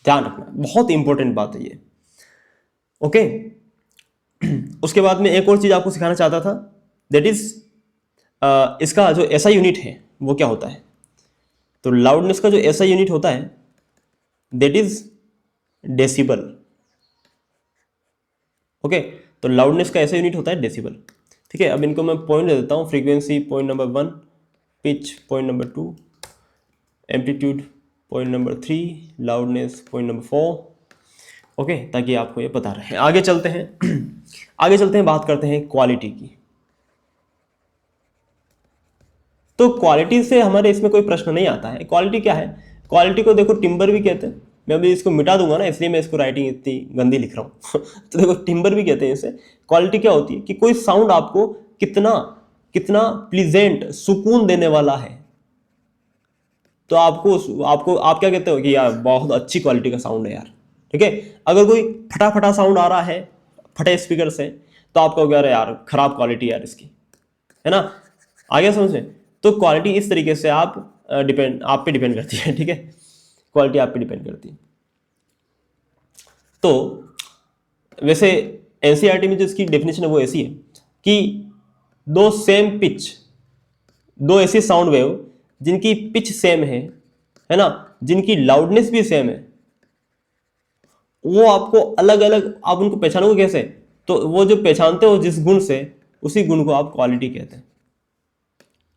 ध्यान रखना, बहुत इंपॉर्टेंट बात है ये। ओके, उसके बाद में एक और चीज आपको सिखाना चाहता था, दैट इज इसका जो ऐसा यूनिट है वो क्या होता है। तो लाउडनेस का जो ऐसा यूनिट होता है दैट इज डेसिबल। ओके, तो लाउडनेस का ऐसा यूनिट होता है डेसिबल। ठीक है, अब इनको मैं पॉइंट दे देता हूं, frequency point number 1, pitch point number 2, amplitude point number 3, loudness point number 4। Okay, ताकि आपको ये पता रहे। आगे चलते हैं आगे चलते हैं, बात करते हैं क्वालिटी की। तो क्वालिटी से हमारे इसमें कोई प्रश्न नहीं आता है। क्वालिटी क्या है? क्वालिटी को देखो टिम्बर भी कहते हैं। मैं अभी इसको मिटा दूंगा ना, इसलिए मैं इसको राइटिंग इतनी गंदी लिख रहा हूँ तो देखो टिम्बर भी कहते हैं इसे। क्वालिटी क्या होती है कि कोई साउंड आपको कितना कितना प्लीजेंट, सुकून देने वाला है। तो आपको आपको आप क्या कहते हो कि यार बहुत अच्छी क्वालिटी का साउंड है यार। ठीक है, अगर कोई फटा फटा साउंड आ रहा है फटे स्पीकर से, तो आपको कह रहे यार खराब क्वालिटी यार इसकी, है ना। आगे समझ में? तो क्वालिटी इस तरीके से आप पे डिपेंड करती है। ठीक है, क्वालिटी आप पे डिपेंड करती है। तो वैसे एनसीईआरटी में जो इसकी डेफिनेशन है वो ऐसी है कि दो सेम पिच, दो ऐसी साउंड वेव जिनकी पिच सेम है ना, जिनकी लाउडनेस भी सेम है, वो आपको अलग अलग, आप उनको पहचानोगे कैसे? तो वो जो पहचानते हो जिस गुण से, उसी गुण को आप क्वालिटी कहते हैं।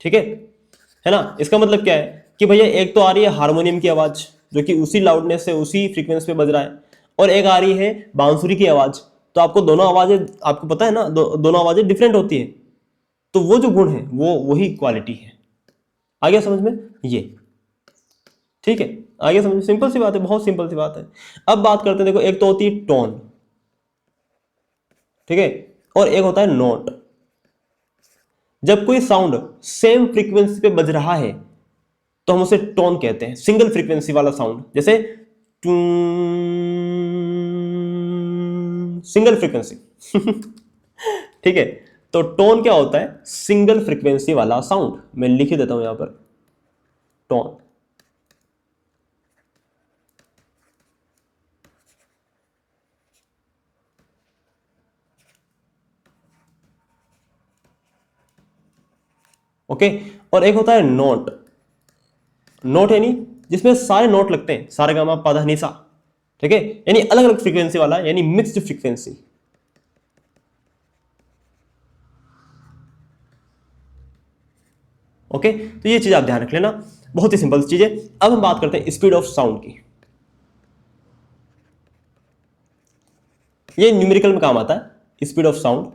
ठीक है ना। इसका मतलब क्या है कि भैया एक तो आ रही है हारमोनियम की आवाज जो कि उसी लाउडनेस से उसी फ्रीक्वेंसी पे बज रहा है, और एक आ रही है बांसुरी की आवाज। तो आपको दोनों आवाजें, आपको पता है ना, दोनों आवाजें डिफरेंट होती है। तो वो जो गुण है वो वही क्वालिटी है। आ गया समझ में ये? ठीक है, आगे समझ, सिंपल सी बात है, बहुत सिंपल सी बात है। अब बात करते हैं, देखो एक तो होती है टोन, ठीक है, और एक होता है नोट। जब कोई साउंड सेम फ्रीक्वेंसी पे बज रहा है तो हम उसे टोन कहते हैं, सिंगल फ्रीक्वेंसी वाला साउंड, जैसे सिंगल फ्रीक्वेंसी ठीक है, तो टोन क्या होता है? सिंगल फ्रीक्वेंसी वाला साउंड। मैं लिख ही देता हूं यहां पर, टोन। ओके, और एक होता है नोट। नोट यानी जिसमें सारे नोट लगते हैं, सारे गामा पाधा निसा। ठीक है, यानी अलग अलग फ्रीक्वेंसी वाला, यानी मिक्स्ड फ्रीक्वेंसी। ओके, तो ये चीज आप ध्यान रख लेना, बहुत ही सिंपल चीज है। अब हम बात करते हैं स्पीड ऑफ साउंड की। ये न्यूमेरिकल में काम आता है, स्पीड ऑफ साउंड,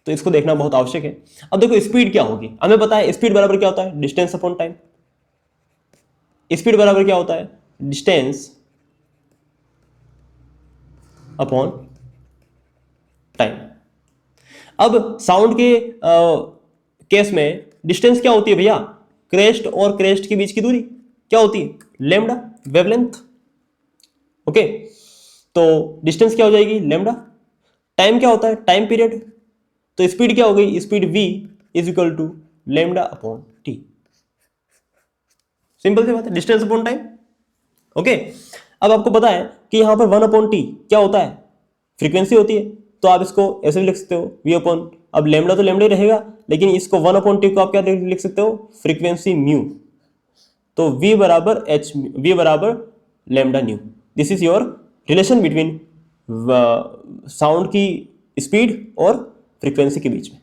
तो इसको देखना बहुत आवश्यक है। अब देखो स्पीड क्या होगी, हमें पता है स्पीड बराबर क्या होता है? Distance upon time. स्पीड बराबर क्या होता है? Distance upon time. अब साउंड के केस में डिस्टेंस क्या होती है भैया? क्रेस्ट और क्रेस्ट के बीच की दूरी क्या होती है? Lambda, wavelength. ओके, तो डिस्टेंस क्या हो जाएगी? लैम्डा। टाइम क्या होता है? Time period. तो स्पीड क्या हो गई? Speed v is equal to lambda upon T. Simple सी बात है, डिस्टेंस अपॉन टाइम। ओके, अब आपको पता है कि यहां पर 1/t क्या होता है? फ्रीक्वेंसी होती है। तो आप इसको ऐसे भी लिख सकते हो v अपॉन, अब लैम्डा तो लैम्डा ही रहेगा, लेकिन इसको 1/t को आप क्या लिख सकते हो? Frequency mu. तो v बराबर h, v बराबर lambda new. This is your relation between sound की स्पीड और फ्रीक्वेंसी के बीच में,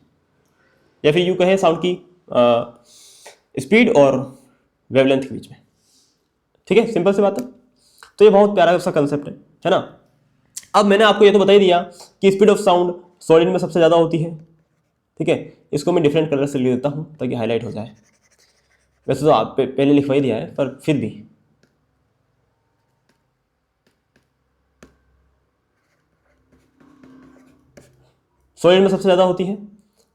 या फिर यूं कहें साउंड की स्पीड और वेवलेंथ के बीच में। ठीक है, सिंपल सी बात है। तो ये बहुत प्यारा सा कंसेप्ट है ना। अब मैंने आपको ये तो बता ही दिया कि स्पीड ऑफ साउंड सॉलिड में सबसे ज़्यादा होती है। ठीक है, इसको मैं डिफरेंट कलर से लिख देता हूँ ताकि हाईलाइट हो जाए। वैसे तो आप पहले लिखवा ही दिया है, पर फिर भी सॉलिड में सबसे ज़्यादा होती है,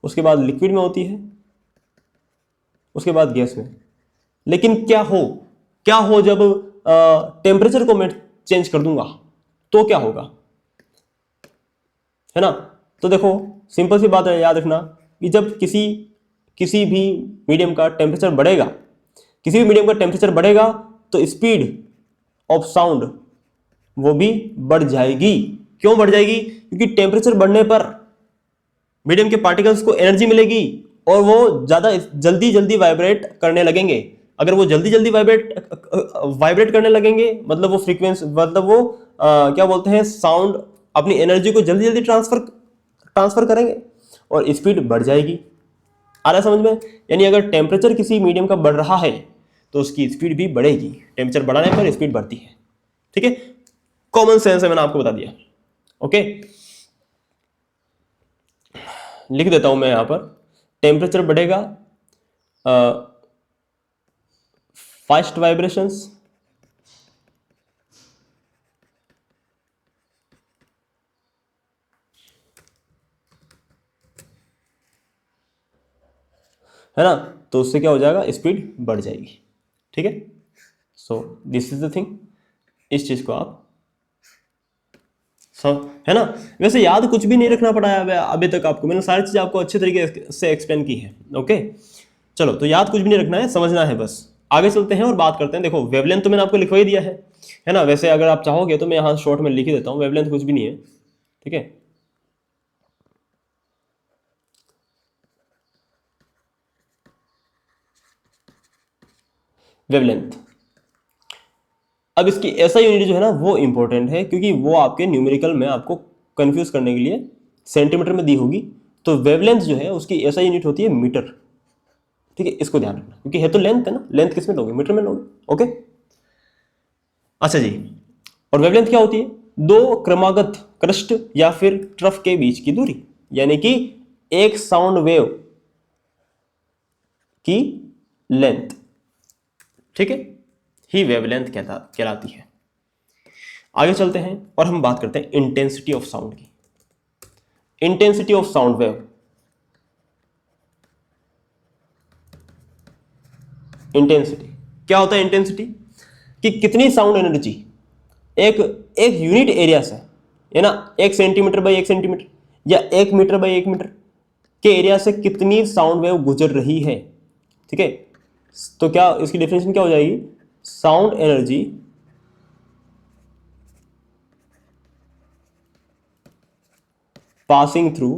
उसके बाद लिक्विड में होती है, उसके बाद गैस में। लेकिन क्या हो जब टेम्परेचर को मैं चेंज कर दूंगा तो क्या होगा, है ना। तो देखो सिंपल सी बात है, याद रखना कि जब किसी भी मीडियम का टेम्परेचर बढ़ेगा, तो स्पीड ऑफ साउंड वो भी बढ़ जाएगी। क्यों बढ़ जाएगी? क्योंकि टेम्परेचर बढ़ने पर मीडियम के पार्टिकल्स को एनर्जी मिलेगी और वो ज्यादा जल्दी जल्दी वाइब्रेट करने लगेंगे। अगर वो जल्दी जल्दी वाइब्रेट करने लगेंगे, मतलब वो फ्रीक्वेंसी, मतलब वो क्या बोलते हैं, साउंड अपनी एनर्जी को जल्दी जल्दी ट्रांसफर करेंगे और स्पीड बढ़ जाएगी। आ रहा है समझ में? यानी अगर टेम्परेचर किसी मीडियम का बढ़ रहा है तो उसकी स्पीड भी बढ़ेगी। टेम्परेचर बढ़ाने पर स्पीड बढ़ती है। ठीक है, कॉमन सेंस है, मैंने आपको बता दिया। ओके, लिख देता हूं मैं यहां पर, टेम्परेचर बढ़ेगा, फास्ट वाइब्रेशंस, है ना, तो उससे क्या हो जाएगा? स्पीड बढ़ जाएगी। ठीक है, सो दिस इज द थिंग। इस चीज को आप सब, है ना। वैसे याद कुछ भी नहीं रखना पड़ा है अभी तक आपको, मैंने सारी चीज आपको अच्छे तरीके से एक्सप्लेन की है। ओके, चलो, तो याद कुछ भी नहीं रखना है, समझना है बस। आगे चलते हैं और बात करते हैं। देखो वेवलेंथ तो मैंने आपको लिखवा ही दिया है ना। वैसे अगर आप चाहोगे तो मैं यहाँ शॉर्ट में लिख ही देता हूँ, वेवलेंथ कुछ भी नहीं है। ठीक है, वेवलेंथ। अब इसकी ऐसा यूनिट जो है ना वो इंपॉर्टेंट है, क्योंकि वो आपके न्यूमेरिकल में आपको कंफ्यूज करने के लिए सेंटीमीटर में दी होगी। तो वेवलेंथ जो है उसकी ऐसा यूनिट होती है मीटर। ठीक है, इसको ध्यान रखना, क्योंकि है तो लेंथ है ना, लेंथ किस में लोगे? मीटर में लोगे। ओके, अच्छा जी। और वेवलेंथ क्या होती है? दो क्रमागत क्रस्ट या फिर ट्रफ के बीच की दूरी, यानी कि एक साउंड वेव की लेंथ, ठीक है, ही वेवलेंथ कहलाती है। आगे चलते हैं और हम बात करते हैं इंटेंसिटी ऑफ साउंड की। Intensity of sound wave, intensity क्या होता है? इंटेंसिटी कि कितनी साउंड एनर्जी एक एक यूनिट एरिया से, है ना, 1 सेंटीमीटर बाई 1 सेंटीमीटर या 1 मीटर बाई 1 मीटर के एरिया से कितनी साउंड वेव गुजर रही है। ठीक है, तो क्या इसकी डेफिनेशन क्या हो जाएगी? Sound energy passing through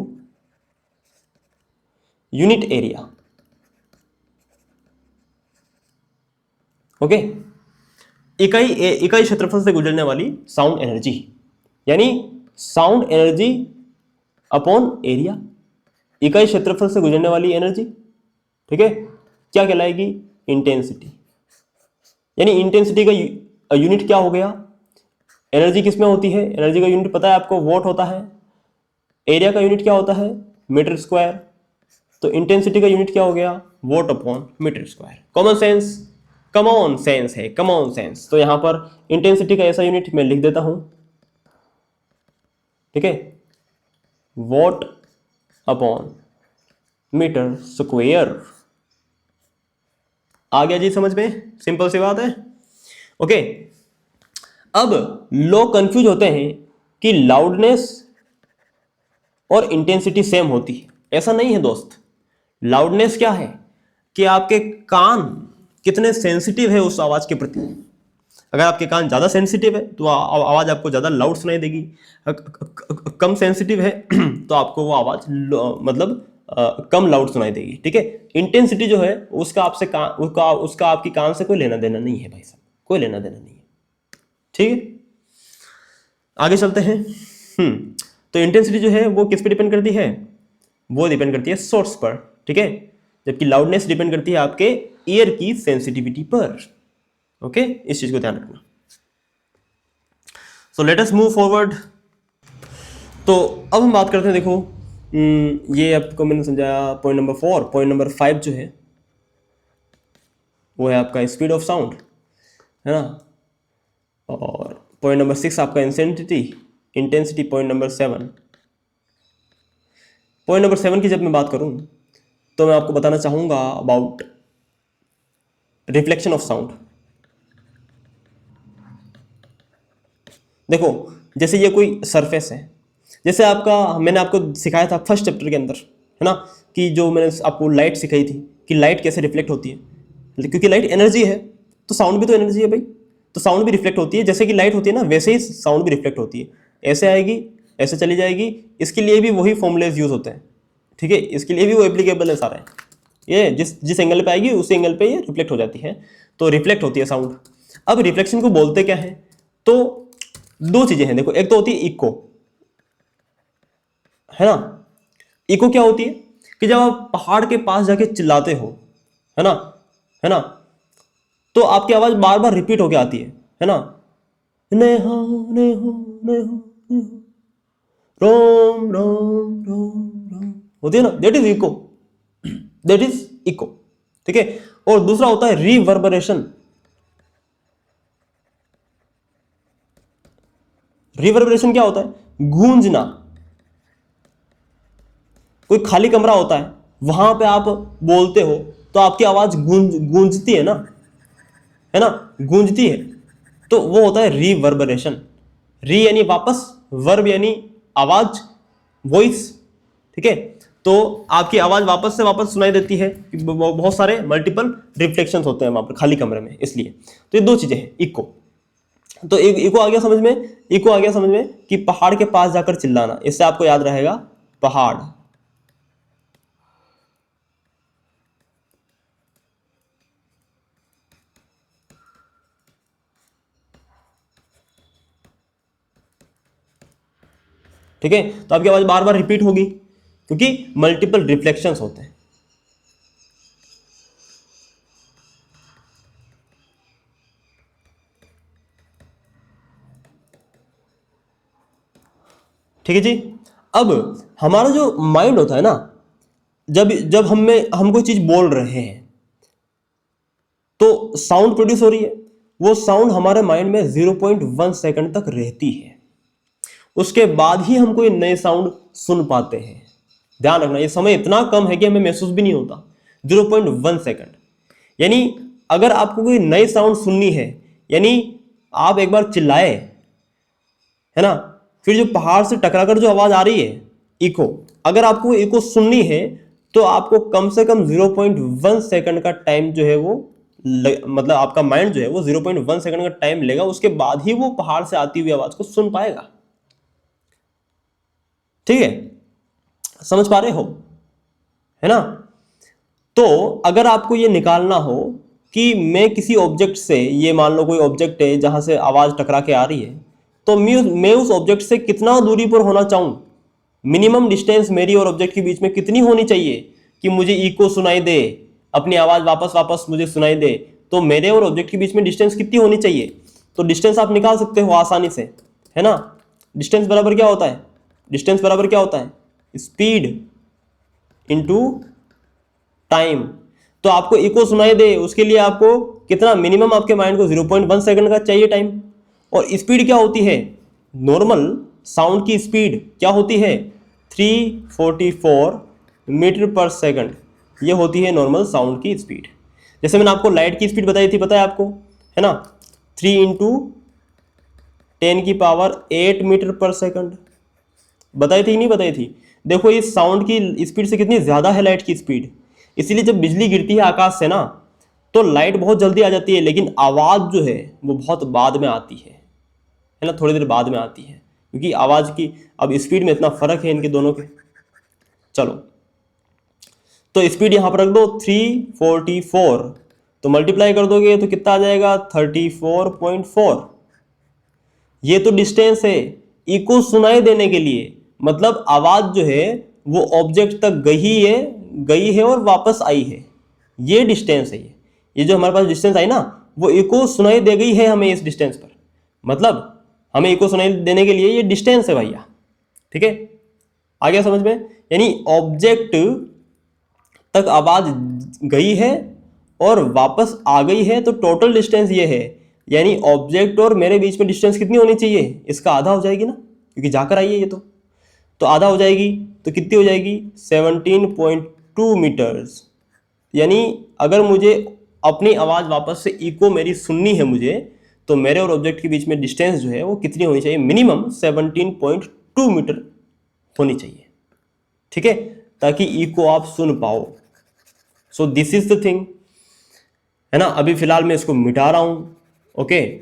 unit area. Okay, इकाई क्षेत्रफल से गुजरने वाली साउंड एनर्जी, यानी साउंड एनर्जी अपॉन एरिया, इकाई क्षेत्रफल से गुजरने वाली एनर्जी। ठीक है, क्या कहलाएगी? इंटेंसिटी। यानी इंटेंसिटी का यूनिट क्या हो गया? एनर्जी किस में होती है? एनर्जी का यूनिट पता है आपको, वॉट होता है। एरिया का यूनिट क्या होता है? Metre square. तो इंटेंसिटी का यूनिट क्या हो गया? Watt upon metre square. Common sense, common sense है, कमॉन सेंस। तो यहां पर इंटेंसिटी का ऐसा यूनिट मैं लिख देता हूं, ठीक है, वॉट अपॉन मीटर स्क्वायर। आ गया जी समझ में, सिंपल सी बात है। ओके, अब लोग कंफ्यूज होते हैं कि लाउडनेस और इंटेंसिटी सेम होती है। ऐसा नहीं है दोस्त। लाउडनेस क्या है कि आपके कान कितने सेंसिटिव है उस आवाज के प्रति। अगर आपके कान ज्यादा सेंसिटिव है तो आवाज आपको ज्यादा लाउड सुनाई देगी, कम सेंसिटिव है तो आपको वो आवाज मतलब कम लाउड सुनाई देगी। ठीक है, इंटेंसिटी जो है उसका आपसे उसका आपकी कान से कोई लेना देना नहीं है भाई साहब, कोई लेना देना नहीं है। ठीक है, आगे चलते हैं। तो इंटेंसिटी जो है वो किस पे डिपेंड करती है, वो डिपेंड करती है सोर्स पर। ठीक है, जबकि लाउडनेस डिपेंड करती है आपके ईयर की सेंसिटिविटी पर। ओके, इस चीज को ध्यान रखना। So let us move forward. तो अब हम बात करते हैं, देखो ये आपको मैंने समझाया पॉइंट नंबर 4। पॉइंट नंबर 5 जो है वो है आपका स्पीड ऑफ साउंड, है ना। और पॉइंट नंबर 6 आपका इंटेंसिटी। पॉइंट नंबर 7 की जब मैं बात करूं तो मैं आपको बताना चाहूंगा अबाउट रिफ्लेक्शन ऑफ साउंड। देखो, जैसे ये कोई सरफेस है, जैसे मैंने आपको सिखाया था फर्स्ट चैप्टर के अंदर, है ना, कि जो मैंने आपको लाइट सिखाई थी कि लाइट कैसे रिफ्लेक्ट होती है, क्योंकि लाइट एनर्जी है तो साउंड भी तो एनर्जी है भाई, तो साउंड भी रिफ्लेक्ट होती है। जैसे कि लाइट होती है ना, वैसे ही साउंड भी रिफ्लेक्ट होती है। ऐसे आएगी, ऐसे चली जाएगी। इसके लिए भी वही फॉर्मूलेज यूज होते हैं। ठीक है, इसके लिए भी वो एप्लीकेबल है सारा। ये जिस एंगल पे आएगी उस एंगल पे ये रिफ्लेक्ट हो जाती है, तो रिफ्लेक्ट होती है साउंड। अब रिफ्लेक्शन को बोलते क्या है, तो दो चीजें हैं। देखो, एक तो होती है इको, है ना। इको क्या होती है कि जब आप पहाड़ के पास जाके चिल्लाते हो, है ना, है ना, तो आपकी आवाज बार बार रिपीट होके आती है ना। नेहा नेहो नेहो नेहो, रोम रोम रोम रोम, होती है ना, that is echo, that is echo. ठीक है, और दूसरा होता है रिवर्बरेशन। रिवर्बरेशन क्या होता है, गूंजना। कोई खाली कमरा होता है, वहां पे आप बोलते हो तो आपकी आवाज गूंजती है ना, गूंजती है। तो वो होता है रिवर्बरेशन। री यानी वापस, वर्ब यानी आवाज, वॉइस। ठीक है, तो आपकी आवाज वापस से वापस सुनाई देती है। बहुत सारे मल्टीपल रिफ्लेक्शंस होते हैं वहां पर खाली कमरे में, इसलिए। तो ये दो चीजें हैं इको। तो इको आ गया समझ में, इको आ गया समझ में कि पहाड़ के पास जाकर चिल्लाना। इससे आपको याद रहेगा पहाड़। ठीक है, तो आपकी आवाज बार बार रिपीट होगी क्योंकि मल्टीपल रिफ्लेक्शंस होते हैं। ठीक है जी। अब हमारा जो माइंड होता है ना, जब जब हम कोई चीज बोल रहे हैं तो साउंड प्रोड्यूस हो रही है। वो साउंड हमारे माइंड में 0.1 सेकंड तक रहती है, उसके बाद ही हम कोई नए साउंड सुन पाते हैं। ध्यान रखना, ये समय इतना कम है कि हमें महसूस भी नहीं होता। 0.1 सेकंड, यानी अगर आपको कोई नई साउंड सुननी है, यानी आप एक बार चिल्लाए, है ना, फिर जो पहाड़ से टकराकर जो आवाज आ रही है इको, अगर आपको इको सुननी है तो आपको कम से कम 0.1 सेकंड का टाइम जो है वो मतलब आपका माइंड जो है वो 0.1 सेकंड का टाइम लेगा, उसके बाद ही वो पहाड़ से आती हुई आवाज को सुन पाएगा। ठीक है, समझ पा रहे हो, है ना। तो अगर आपको ये निकालना हो कि मैं किसी ऑब्जेक्ट से, ये मान लो कोई ऑब्जेक्ट है जहां से आवाज टकरा के आ रही है, तो मैं उस ऑब्जेक्ट से कितना दूरी पर होना चाहूं, मिनिमम डिस्टेंस मेरी और ऑब्जेक्ट के बीच में कितनी होनी चाहिए कि मुझे इको सुनाई दे, अपनी आवाज वापस वापस मुझे सुनाई दे। तो मेरे और ऑब्जेक्ट के बीच में डिस्टेंस कितनी होनी चाहिए, तो डिस्टेंस आप निकाल सकते हो आसानी से, है ना। डिस्टेंस बराबर क्या होता है, डिस्टेंस बराबर क्या होता है, स्पीड इंटू टाइम। तो आपको इको सुनाई दे उसके लिए आपको कितना, मिनिमम आपके माइंड को 0.1 सेकंड का चाहिए टाइम। और स्पीड क्या होती है, नॉर्मल साउंड की स्पीड क्या होती है, 344 मीटर पर सेकंड। ये होती है नॉर्मल साउंड की स्पीड। जैसे मैंने आपको लाइट की स्पीड बताई थी, पता है आपको, है ना, 3 इंटू 10⁸ मीटर पर सेकंड, बताई थी नहीं बताई थी। देखो इस साउंड की स्पीड से कितनी ज़्यादा है लाइट की स्पीड, इसीलिए जब बिजली गिरती है आकाश से ना तो लाइट बहुत जल्दी आ जाती है, लेकिन आवाज़ जो है वो बहुत बाद में आती है ना, थोड़ी देर बाद में आती है, क्योंकि आवाज़ की अब स्पीड में इतना फ़र्क है इनके दोनों के। चलो तो स्पीड यहाँ पर रख दो 344, तो मल्टीप्लाई कर दोगे तो कितना आ जाएगा 34.4। ये तो डिस्टेंस है इको सुनाई देने के लिए, मतलब आवाज जो है वो ऑब्जेक्ट तक गई है और वापस आई है, ये डिस्टेंस है। ये जो हमारे पास डिस्टेंस आई ना वो इको सुनाई दे गई है हमें इस डिस्टेंस पर, मतलब हमें इको सुनाई देने के लिए ये डिस्टेंस है भैया, ठीक है, आ गया समझ में। यानी ऑब्जेक्ट तक आवाज गई है और वापस आ गई है, तो टोटल डिस्टेंस ये है, यानी ऑब्जेक्ट और मेरे बीच में डिस्टेंस कितनी होनी चाहिए, इसका आधा हो जाएगी ना, क्योंकि जाकर आई है ये तो आधा हो जाएगी, तो कितनी हो जाएगी 17.2 मीटर्स। यानी अगर मुझे अपनी आवाज़ वापस से इको मेरी सुननी है मुझे, तो मेरे और ऑब्जेक्ट के बीच में डिस्टेंस जो है वो कितनी होनी चाहिए, मिनिमम 17.2 मीटर होनी चाहिए, ठीक है, ताकि इको आप सुन पाओ। सो दिस इज द थिंग, है ना। अभी फिलहाल मैं इसको मिटा रहा हूं, ओके,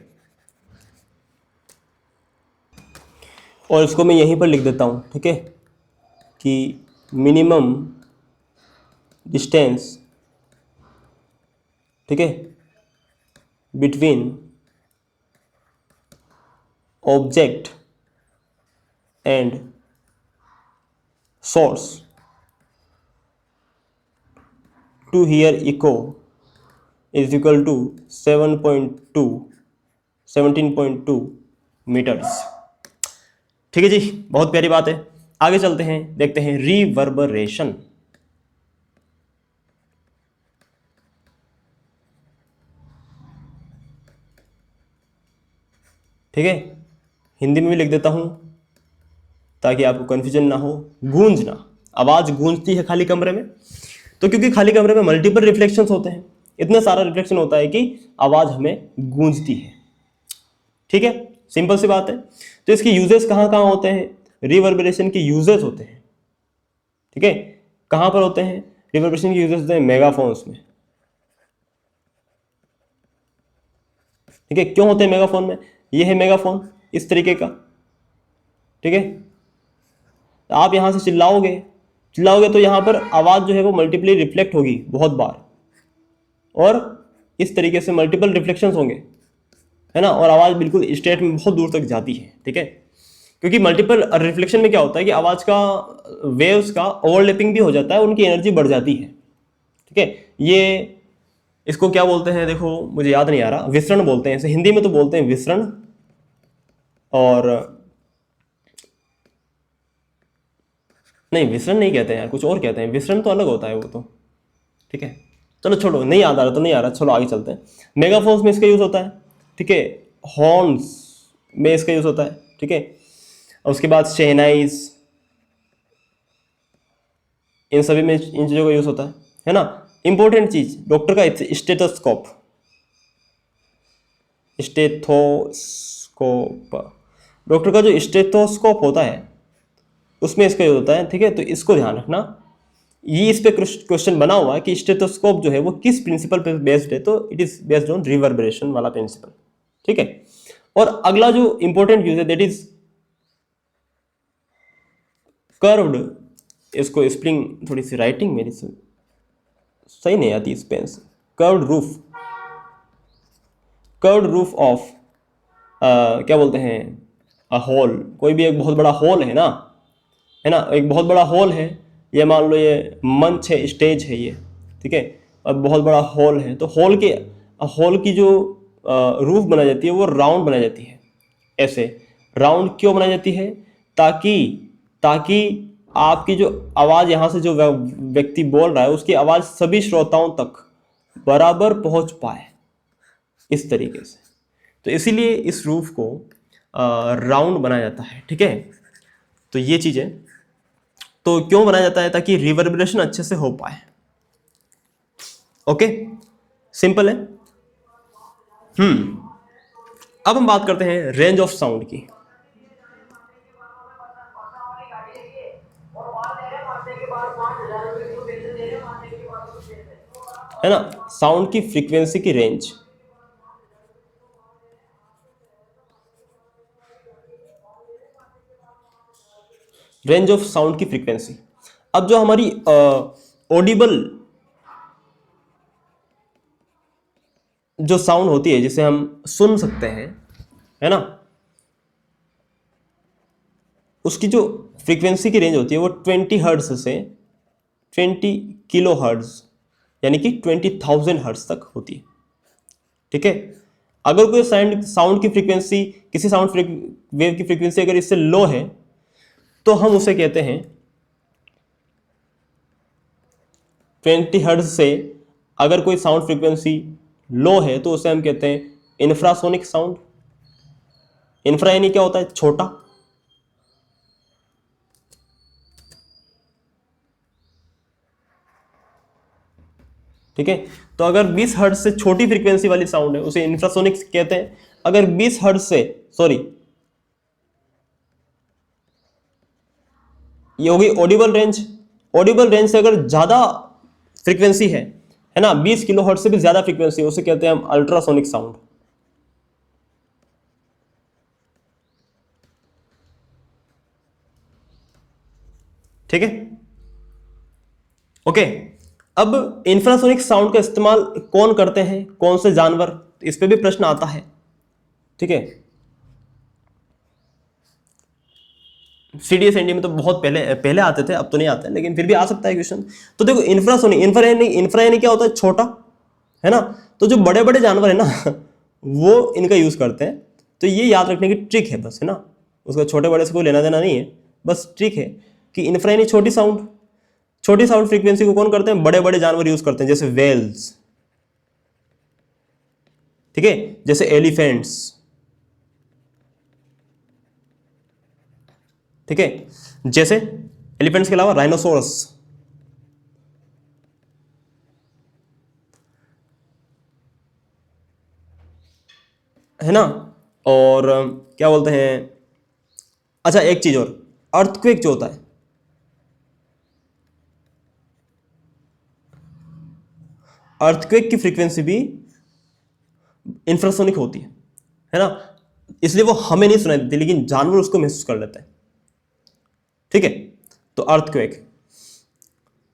और इसको मैं यहीं पर लिख देता हूं, ठीक है, कि मिनिमम डिस्टेंस, ठीक है, between object and source to hear echo is equal to 17.2 metres. ठीक है जी, बहुत प्यारी बात है। आगे चलते हैं, देखते हैं रिवर्बरेशन। ठीक है, हिंदी में भी लिख देता हूं ताकि आपको कंफ्यूजन ना हो। गूंजना, आवाज गूंजती है खाली कमरे में, तो क्योंकि खाली कमरे में मल्टीपल रिफ्लेक्शंस होते हैं, इतना सारा रिफ्लेक्शन होता है कि आवाज हमें गूंजती है। ठीक है, सिंपल सी बात है। तो इसके यूजेस कहाँ कहाँ होते हैं, रिवर्बरेशन के यूजेस होते हैं, ठीक है, कहाँ पर होते हैं रिवर्बरेशन के यूजेस होते हैं, मेगाफोन्स में। ठीक है, क्यों होते हैं मेगाफोन में, ये है मेगाफोन इस तरीके का, ठीक है, आप यहां से चिल्लाओगे तो यहां पर आवाज जो है वो मल्टीपली रिफ्लेक्ट होगी बहुत बार, और इस तरीके से मल्टीपल रिफ्लेक्शंस होंगे, है ना, और आवाज बिल्कुल स्ट्रेट में बहुत दूर तक जाती है। ठीक है, क्योंकि मल्टीपल रिफ्लेक्शन में क्या होता है कि आवाज का वेव्स का ओवरलैपिंग भी हो जाता है, उनकी एनर्जी बढ़ जाती है। ठीक है, ये इसको क्या बोलते हैं, देखो मुझे याद नहीं आ रहा, विसरण बोलते हैं इसे, हिंदी में तो बोलते हैं विसरण, और नहीं विसरण नहीं कहते हैं यार, कुछ और कहते हैं, विसरण तो अलग होता है वो तो। ठीक है, चलो छोड़ो, नहीं याद आ रहा तो नहीं आ रहा, चलो आगे चलते हैं। मेगाफोन्स में इसका यूज होता है, ठीक है, हॉर्न्स में इसका यूज होता है, ठीक है, और उसके बाद शहनाइज, इन सभी में इन चीजों का यूज होता है ना। इंपॉर्टेंट चीज डॉक्टर का स्टेथोस्कोप, डॉक्टर का जो स्टेथोस्कोप होता है उसमें इसका यूज होता है। ठीक है, तो इसको ध्यान रखना, ये इस पे क्वेश्चन बना हुआ है कि स्टेथोस्कोप जो है वो किस प्रिंसिपल पे बेस्ड है, तो it is based on reverberation वाला प्रिंसिपल। ठीक है, और अगला जो इंपॉर्टेंट यूज है दैट इज कर्व्ड, इसको स्प्रिंग, थोड़ी सी राइटिंग मेरी से सही नहीं आती इस पेन से, कर्व्ड रूफ ऑफ क्या बोलते हैं होल, कोई भी एक बहुत बड़ा होल है ना, एक बहुत बड़ा होल है, ये मान लो ये मंच है, स्टेज है ये, ठीक है, अब बहुत बड़ा होल है, तो होल की जो रूफ बनाई जाती है वो राउंड बनाई जाती है। ऐसे राउंड क्यों बनाई जाती है, ताकि आपकी जो आवाज़ यहाँ से जो व्यक्ति बोल रहा है उसकी आवाज़ सभी श्रोताओं तक बराबर पहुँच पाए, इस तरीके से। तो इसीलिए इस रूफ को राउंड बनाया जाता है। ठीक है, तो ये चीज़ें तो क्यों बनाया जाता है, ताकि रिवर्बरेशन अच्छे से हो पाए। ओके, सिंपल है। अब हम बात करते हैं रेंज ऑफ साउंड की। है ना, साउंड की फ्रीक्वेंसी की रेंज। रेंज ऑफ साउंड की फ्रीक्वेंसी। अब जो हमारी ऑडिबल जो साउंड होती है जिसे हम सुन सकते हैं, है ना, उसकी जो फ्रीक्वेंसी की रेंज होती है वो 20 हर्ट्ज से 20 किलो हर्ट्ज, यानी कि 20,000 हर्ट्ज तक होती है। ठीक है, अगर कोई साउंड की फ्रीक्वेंसी, किसी साउंड वेव की फ्रीक्वेंसी अगर इससे लो है तो हम उसे कहते हैं 20 हर्ट्ज से अगर कोई साउंड फ्रीक्वेंसी लो है तो उसे हम कहते हैं इंफ्रासोनिक साउंड। इंफ्रा यानी क्या होता है, छोटा। ठीक है, तो अगर 20 हर्ट्ज से छोटी फ्रीक्वेंसी वाली साउंड है उसे इंफ्रासोनिक कहते हैं। अगर 20 हर्ट्ज से, सॉरी, ये होगी ऑडिबल रेंज। ऑडिबल रेंज से अगर ज्यादा फ्रीक्वेंसी है ना, 20 किलो हर्ट्ज से भी ज्यादा फ्रीक्वेंसी है, उसे कहते हैं हम अल्ट्रासोनिक साउंड। ठीक है, ओके। अब इंफ्रासोनिक साउंड का इस्तेमाल कौन करते हैं, कौन से जानवर, इस पे भी प्रश्न आता है। ठीक है, सीडीएस एनडी में तो बहुत पहले पहले आते थे, अब तो नहीं आते, लेकिन फिर भी आ सकता है क्वेश्चन। तो देखो, इंफ्रासोनिक, इंफ्रा यानी क्या होता है, छोटा, है ना। तो जो बड़े बड़े जानवर है ना वो इनका यूज करते हैं। तो ये याद रखने की ट्रिक है बस, है ना, उसका छोटे बड़े से कोई लेना देना नहीं है, बस ट्रिक है कि इंफ्रा यानी छोटी साउंड। छोटी साउंड फ्रीक्वेंसी को कौन करते हैं, बड़े बड़े जानवर यूज करते हैं, जैसे वेल्स, ठीक है, जैसे एलिफेंट्स, ठीक है, जैसे एलिफेंट्स के अलावा राइनोसोरस, है ना। और क्या बोलते हैं, अच्छा एक चीज और, अर्थक्वेक जो होता है, अर्थक्वेक की फ्रीक्वेंसी भी इंफ्रासोनिक होती है ना। इसलिए वो हमें नहीं सुनाई देती, लेकिन जानवर उसको महसूस कर लेते हैं। ठीक है, तो अर्थक्वेक।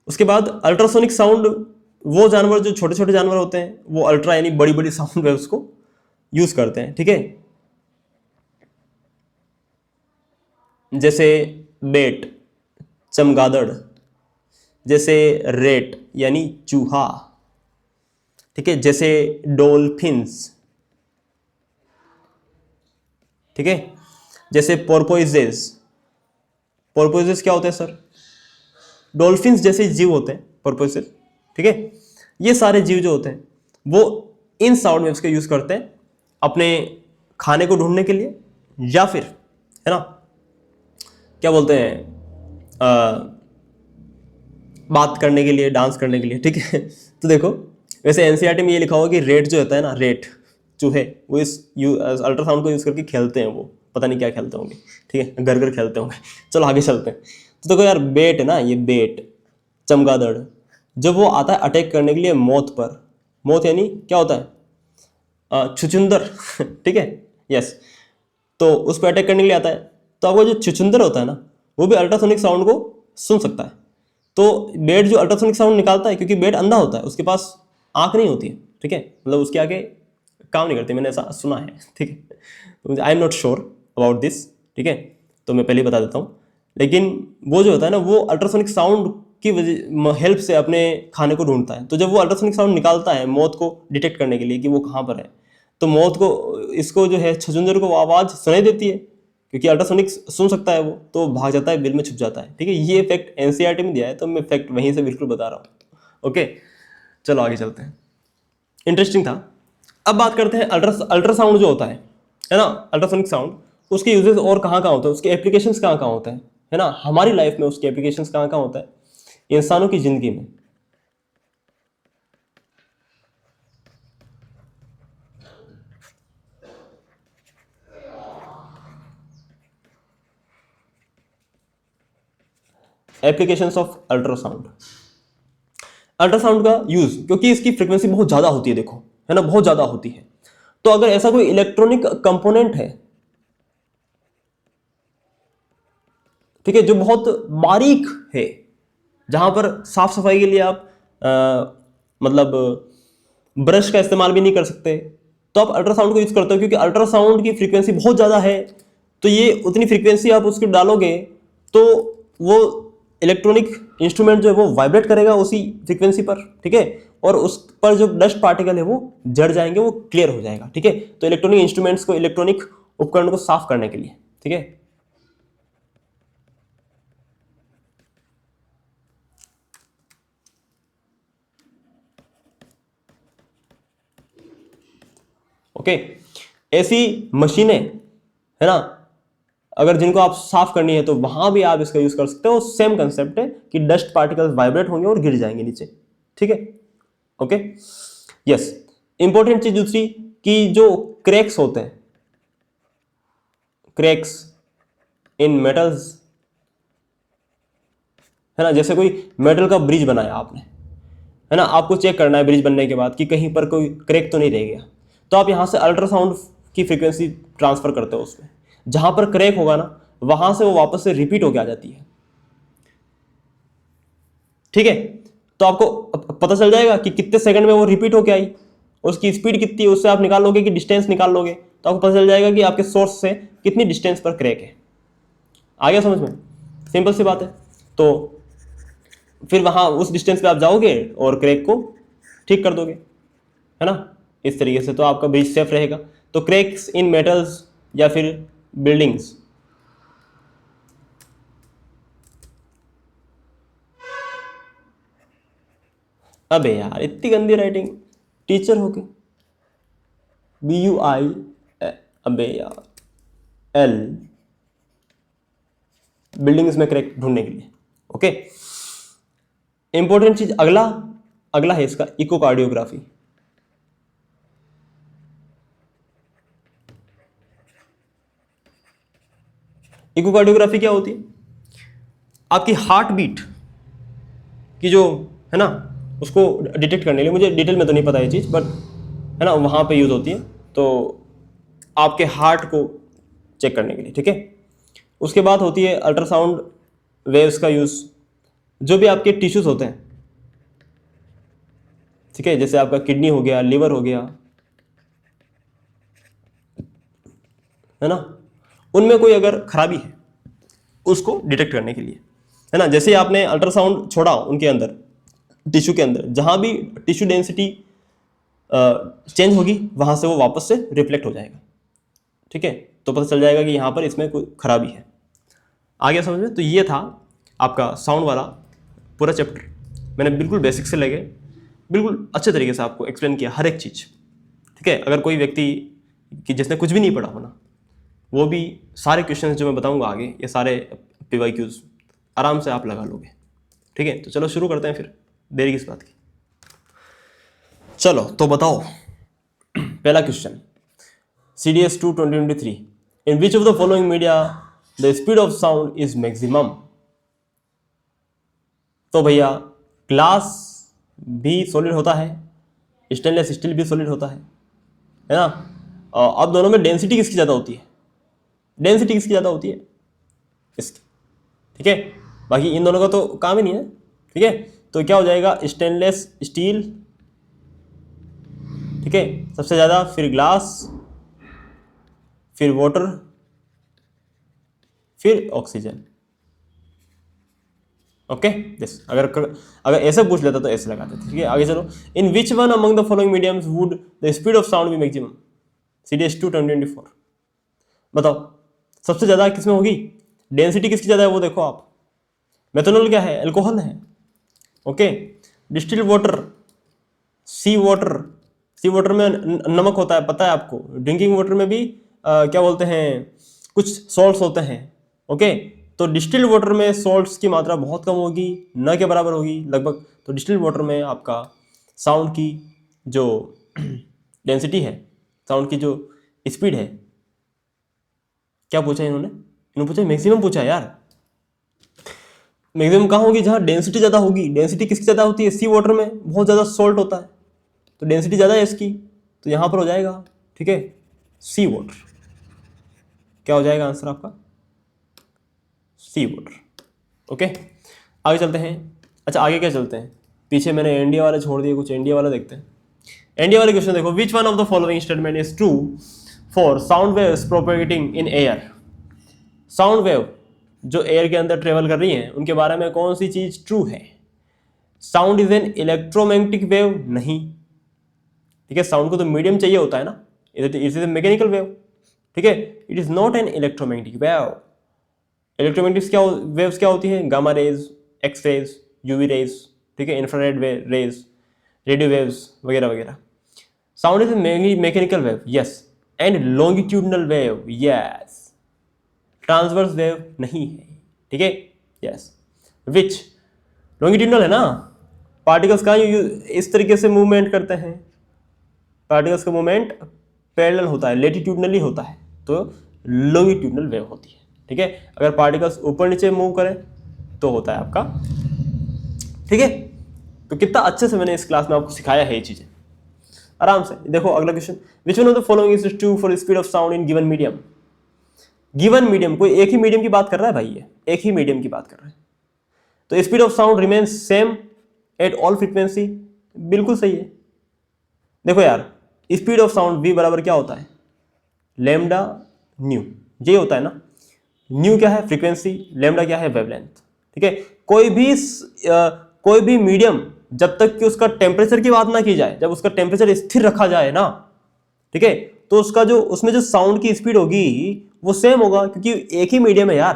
उसके बाद अल्ट्रासोनिक साउंड, वो जानवर जो छोटे छोटे जानवर होते हैं वो अल्ट्रा यानी बड़ी बड़ी साउंड वेव्स को यूज करते हैं। ठीक है, जैसे बेट, चमगादड़, जैसे रेट यानी चूहा, ठीक है, जैसे डॉल्फिन्स, ठीक है, जैसे पोर्पोइजेस। पोर्पोइजेस क्या होते हैं सर, डॉल्फिन्स जैसे जीव होते हैं पोर्पोइजेस। ठीक है, ये सारे जीव जो होते हैं वो इन साउंड वेव्स का यूज करते हैं अपने खाने को ढूंढने के लिए, या फिर, है ना, क्या बोलते हैं, बात करने के लिए, डांस करने के लिए। ठीक है, तो देखो, वैसे एनसीईआरटी में ये लिखा होगा कि रेट जो होता है ना, रेट चूहे, वो इस अल्ट्रासाउंड को यूज करके खेलते हैं, वो पता नहीं क्या खेलते होंगे। ठीक है, घर घर खेलते होंगे। चलो आगे चलते हैं। तो देखो यार, बेट है ना, ये बेट, चमगादड़, जब वो आता है अटैक करने के लिए मौत पर, मौत यानी क्या होता है, छुचुंदर ठीक है, यस, तो उस पर अटैक करने के लिए आता है। तो आपको जो छुचुंदर होता है ना, वो भी अल्ट्रासोनिक साउंड को सुन सकता है। तो बेट जो अल्ट्रासोनिक साउंड निकालता है, क्योंकि बेट अंधा होता है, उसके पास आंख नहीं होती है, ठीक है, मतलब उसके आगे काम नहीं करती, मैंने ऐसा सुना है। ठीक है, तो I am not sure about this, ठीक है, तो मैं पहले ही बता देता हूँ। लेकिन वो जो होता है ना, वो अल्ट्रासोनिक साउंड की वजह हेल्प से अपने खाने को ढूंढता है। तो जब वो अल्ट्रासोनिक साउंड निकालता है मौत को डिटेक्ट करने के लिए कि वो कहाँ पर है, तो मौत को, इसको जो है छछूंदर को वो आवाज़ सुनाई देती है, क्योंकि अल्ट्रासोनिक सुन सकता है वो, तो भाग जाता है, बिल में छुप जाता है। ठीक है, ये फैक्ट एनसीईआरटी में दिया है, तो मैं फैक्ट वहीं से बिल्कुल बता रहा हूँ। ओके, चलो आगे चलते हैं, इंटरेस्टिंग था। अब बात करते हैं अल्ट्रासाउंड जो होता है ना, अल्ट्रासोनिक साउंड, उसके यूजेस और कहाँ कहाँ होते हैं, उसके एप्लीकेशंस कहाँ कहाँ होते हैं, है ना, हमारी लाइफ में उसके एप्लीकेशंस कहाँ कहाँ होता है, इंसानों की जिंदगी में। Applications of ultrasound. अल्ट्रासाउंड का यूज, क्योंकि इसकी फ्रीक्वेंसी बहुत ज्यादा होती है, देखो है ना, बहुत ज्यादा होती है। तो अगर ऐसा कोई इलेक्ट्रॉनिक कंपोनेंट है, ठीक है, जो बहुत बारीक है, जहां पर साफ सफाई के लिए आप मतलब ब्रश का इस्तेमाल भी नहीं कर सकते, तो आप अल्ट्रासाउंड को यूज करते हो, क्योंकि अल्ट्रासाउंड की फ्रीक्वेंसी बहुत ज्यादा है। तो ये उतनी फ्रीक्वेंसी आप उसकी डालोगे तो वो इलेक्ट्रॉनिक इंस्ट्रूमेंट जो है वो वाइब्रेट करेगा उसी फ्रीक्वेंसी पर, ठीक है, और उस पर जो डस्ट पार्टिकल है वो जड़ जाएंगे, वो क्लियर हो जाएगा, ठीक है। तो इलेक्ट्रॉनिक इंस्ट्रूमेंट्स को, इलेक्ट्रॉनिक उपकरण को साफ करने के लिए, ठीक है। ओके, ऐसी मशीनें है ना, अगर जिनको आप साफ करनी है तो वहां भी आप इसका यूज कर सकते हो। सेम कंसेप्ट है कि डस्ट पार्टिकल्स वाइब्रेट होंगे और गिर जाएंगे नीचे, ठीक है। Okay, yes. इंपॉर्टेंट चीज दूसरी कि जो क्रैक्स होते हैं, क्रैक्स इन मेटल्स, है ना, जैसे कोई मेटल का ब्रिज बनाया आपने, है ना, आपको चेक करना है ब्रिज बनने के बाद कि कहीं पर कोई क्रैक तो नहीं रह गया। तो आप यहां से अल्ट्रासाउंड की फ्रीक्वेंसी ट्रांसफर करते हो उसमें, जहां पर क्रैक होगा ना वहां से वो वापस से रिपीट होके आ जाती है, ठीक है। तो आपको पता चल जाएगा कि कितने सेकंड में वो रिपीट होके आई, उसकी स्पीड कितनी है, उससे आप निकाल लोगे कि डिस्टेंस निकाल लोगे, तो आपको पता चल जाएगा कि आपके सोर्स से कितनी डिस्टेंस पर क्रैक है। आ गया समझ में? सिंपल सी बात है। तो फिर वहां उस डिस्टेंस पे आप जाओगे और क्रैक को ठीक कर दोगे, है ना, इस तरीके से। तो आपका ब्रिज सेफ रहेगा। तो क्रैक्स इन मेटल्स या फिर बिल्डिंग्स, अबे यार इतनी गंदी राइटिंग, टीचर होके, BUI, अबे यार L, बिल्डिंग्स में क्रैक ढूंढने के लिए। ओके, इंपॉर्टेंट चीज अगला, अगला है इसका इकोकार्डियोग्राफी। इकोकार्डियोग्राफी क्या होती है? आपकी हार्ट बीट की जो है ना, उसको डिटेक्ट करने के लिए, मुझे डिटेल में तो नहीं पता ये चीज़, बट है ना वहाँ पे यूज़ होती है। तो आपके हार्ट को चेक करने के लिए, ठीक है। उसके बाद होती है अल्ट्रासाउंड वेव्स का यूज़, जो भी आपके टिश्यूज होते हैं, ठीक है, जैसे आपका किडनी हो गया, लिवर हो गया, है ना, उनमें कोई अगर खराबी है उसको डिटेक्ट करने के लिए, है ना। जैसे आपने अल्ट्रासाउंड छोड़ा उनके अंदर, टिश्यू के अंदर, जहां भी टिश्यू डेंसिटी चेंज होगी वहां से वो वापस से रिफ्लेक्ट हो जाएगा, ठीक है। तो पता चल जाएगा कि यहाँ पर इसमें कोई खराबी है। आ गया समझ में? तो ये था आपका साउंड वाला पूरा चैप्टर। मैंने बिल्कुल बेसिक से लगे बिल्कुल अच्छे तरीके से आपको एक्सप्लेन किया हर एक चीज़, ठीक है। अगर कोई व्यक्ति कि जिसने कुछ भी नहीं पढ़ा होना, वो भी सारे क्वेश्चंस जो मैं बताऊंगा आगे, ये सारे PYQs आराम से आप लगा लोगे, ठीक है। तो चलो शुरू करते हैं फिर, देरी किस बात की। चलो तो बताओ, पहला question, CDS 2 2023, in which of the following media the speed of sound is maximum. तो भैया ग्लास भी सॉलिड होता है, स्टेनलेस स्टील भी सॉलिड होता है ना। अब दोनों में डेंसिटी किसकी ज़्यादा होती है? डेंसिटी किसकी ज़्यादा होती है? इसकी, ठीक है। बाकी इन दोनों का तो काम ही नहीं है, ठीक है। तो क्या हो जाएगा? स्टेनलेस स्टील, ठीक है, सबसे ज़्यादा, फिर ग्लास, फिर वाटर, फिर ऑक्सीजन। Okay, yes. अगर ऐसे पूछ लेता तो ऐसे लगा देते, ठीक है। आगे चलो, in which one among the following mediums would the speed of sound be maximum. CDS 2 2024, बताओ सबसे ज़्यादा किसमें होगी? डेंसिटी किसकी ज़्यादा है वो देखो आप। मेथनॉल क्या है? अल्कोहल है, ओके। डिस्टिल्ड वाटर, सी वाटर, सी वाटर में नमक होता है, पता है आपको। ड्रिंकिंग वाटर में भी क्या बोलते हैं, कुछ सॉल्ट्स होते हैं, ओके। तो डिस्टिल्ड वाटर में सॉल्ट्स की मात्रा बहुत कम होगी, न के बराबर होगी लगभग। तो डिस्टिल्ड वाटर में आपका साउंड की जो डेंसिटी है, साउंड की जो स्पीड है, क्या पूछा इन्होंने पूछा मैक्सिमम पूछा है यार। मैक्सिमम कहाँ होगी? जहाँ डेंसिटी ज़्यादा होगी। डेंसिटी किसकी ज़्यादा होती है? सी वाटर में बहुत ज़्यादा सॉल्ट होता है, तो डेंसिटी ज़्यादा है इसकी, तो यहाँ पर हो जाएगा, ठीक है, सी वाटर। क्या हो जाएगा आंसर आपका? सी वाटर। ओके, आगे चलते हैं। अच्छा, आगे क्या चलते हैं? पीछे मैंने इंडिया वाले छोड़ दिए, कुछ इंडिया वाला देखते हैं। इंडिया वाले क्वेश्चन देखो, विच one of the following statement is true for sound waves propagating in air. Sound wave जो एयर के अंदर ट्रेवल कर रही हैं, उनके बारे में कौन सी चीज ट्रू है? Sound is an electromagnetic wave, नहीं, ठीक है, साउंड को तो मीडियम चाहिए होता है ना, it is a mechanical wave, ठीक है, it is not an electromagnetic wave. Electromagnetic क्या वेव्स क्या होती हैं? Gamma rays, X rays, UV rays, ठीक है, इंफ्रारेड रेज, रेडियो वेव्स वगैरह वगैरह। Sound is a mechanical wave, yes, and longitudinal wave, yes, transverse wave नहीं है, ठीक है, यस। विच लॉन्गिट्यूडनल है ना, पार्टिकल्स का इस तरीके से मूवमेंट करते हैं, पार्टिकल्स का मूवमेंट पैरेलल होता है, लेटिट्यूडनली होता है, तो लॉन्गिट्यूडनल वेव होती है, ठीक है। अगर पार्टिकल्स ऊपर नीचे मूव करें तो होता है आपका, ठीक है। तो कितना अच्छे से मैंने इस क्लास में आपको सिखाया है ये चीजें, आराम से देखो। अगला question, which one of the following is true for speed of sound in given medium. Given medium, कोई एक ही मीडियम की बात कर रहा है भाई, ये एक ही मीडियम की बात कर रहा है, तो speed of sound remains same at all frequency, बिल्कुल सही है। देखो यार, स्पीड ऑफ साउंड v बराबर क्या होता है? लैम्डा न्यू, ये होता है ना। न्यू क्या है? फ्रीक्वेंसी, लैम्डा क्या है? वेवलेंथ, ठीक है। कोई भी मीडियम, जब तक कि उसका टेम्परेचर की बात ना की जाए, जब उसका टेम्परेचर स्थिर रखा जाए ना, ठीक है, तो उसका जो उसमें जो साउंड की स्पीड होगी वो सेम होगा, क्योंकि एक ही मीडियम है यार,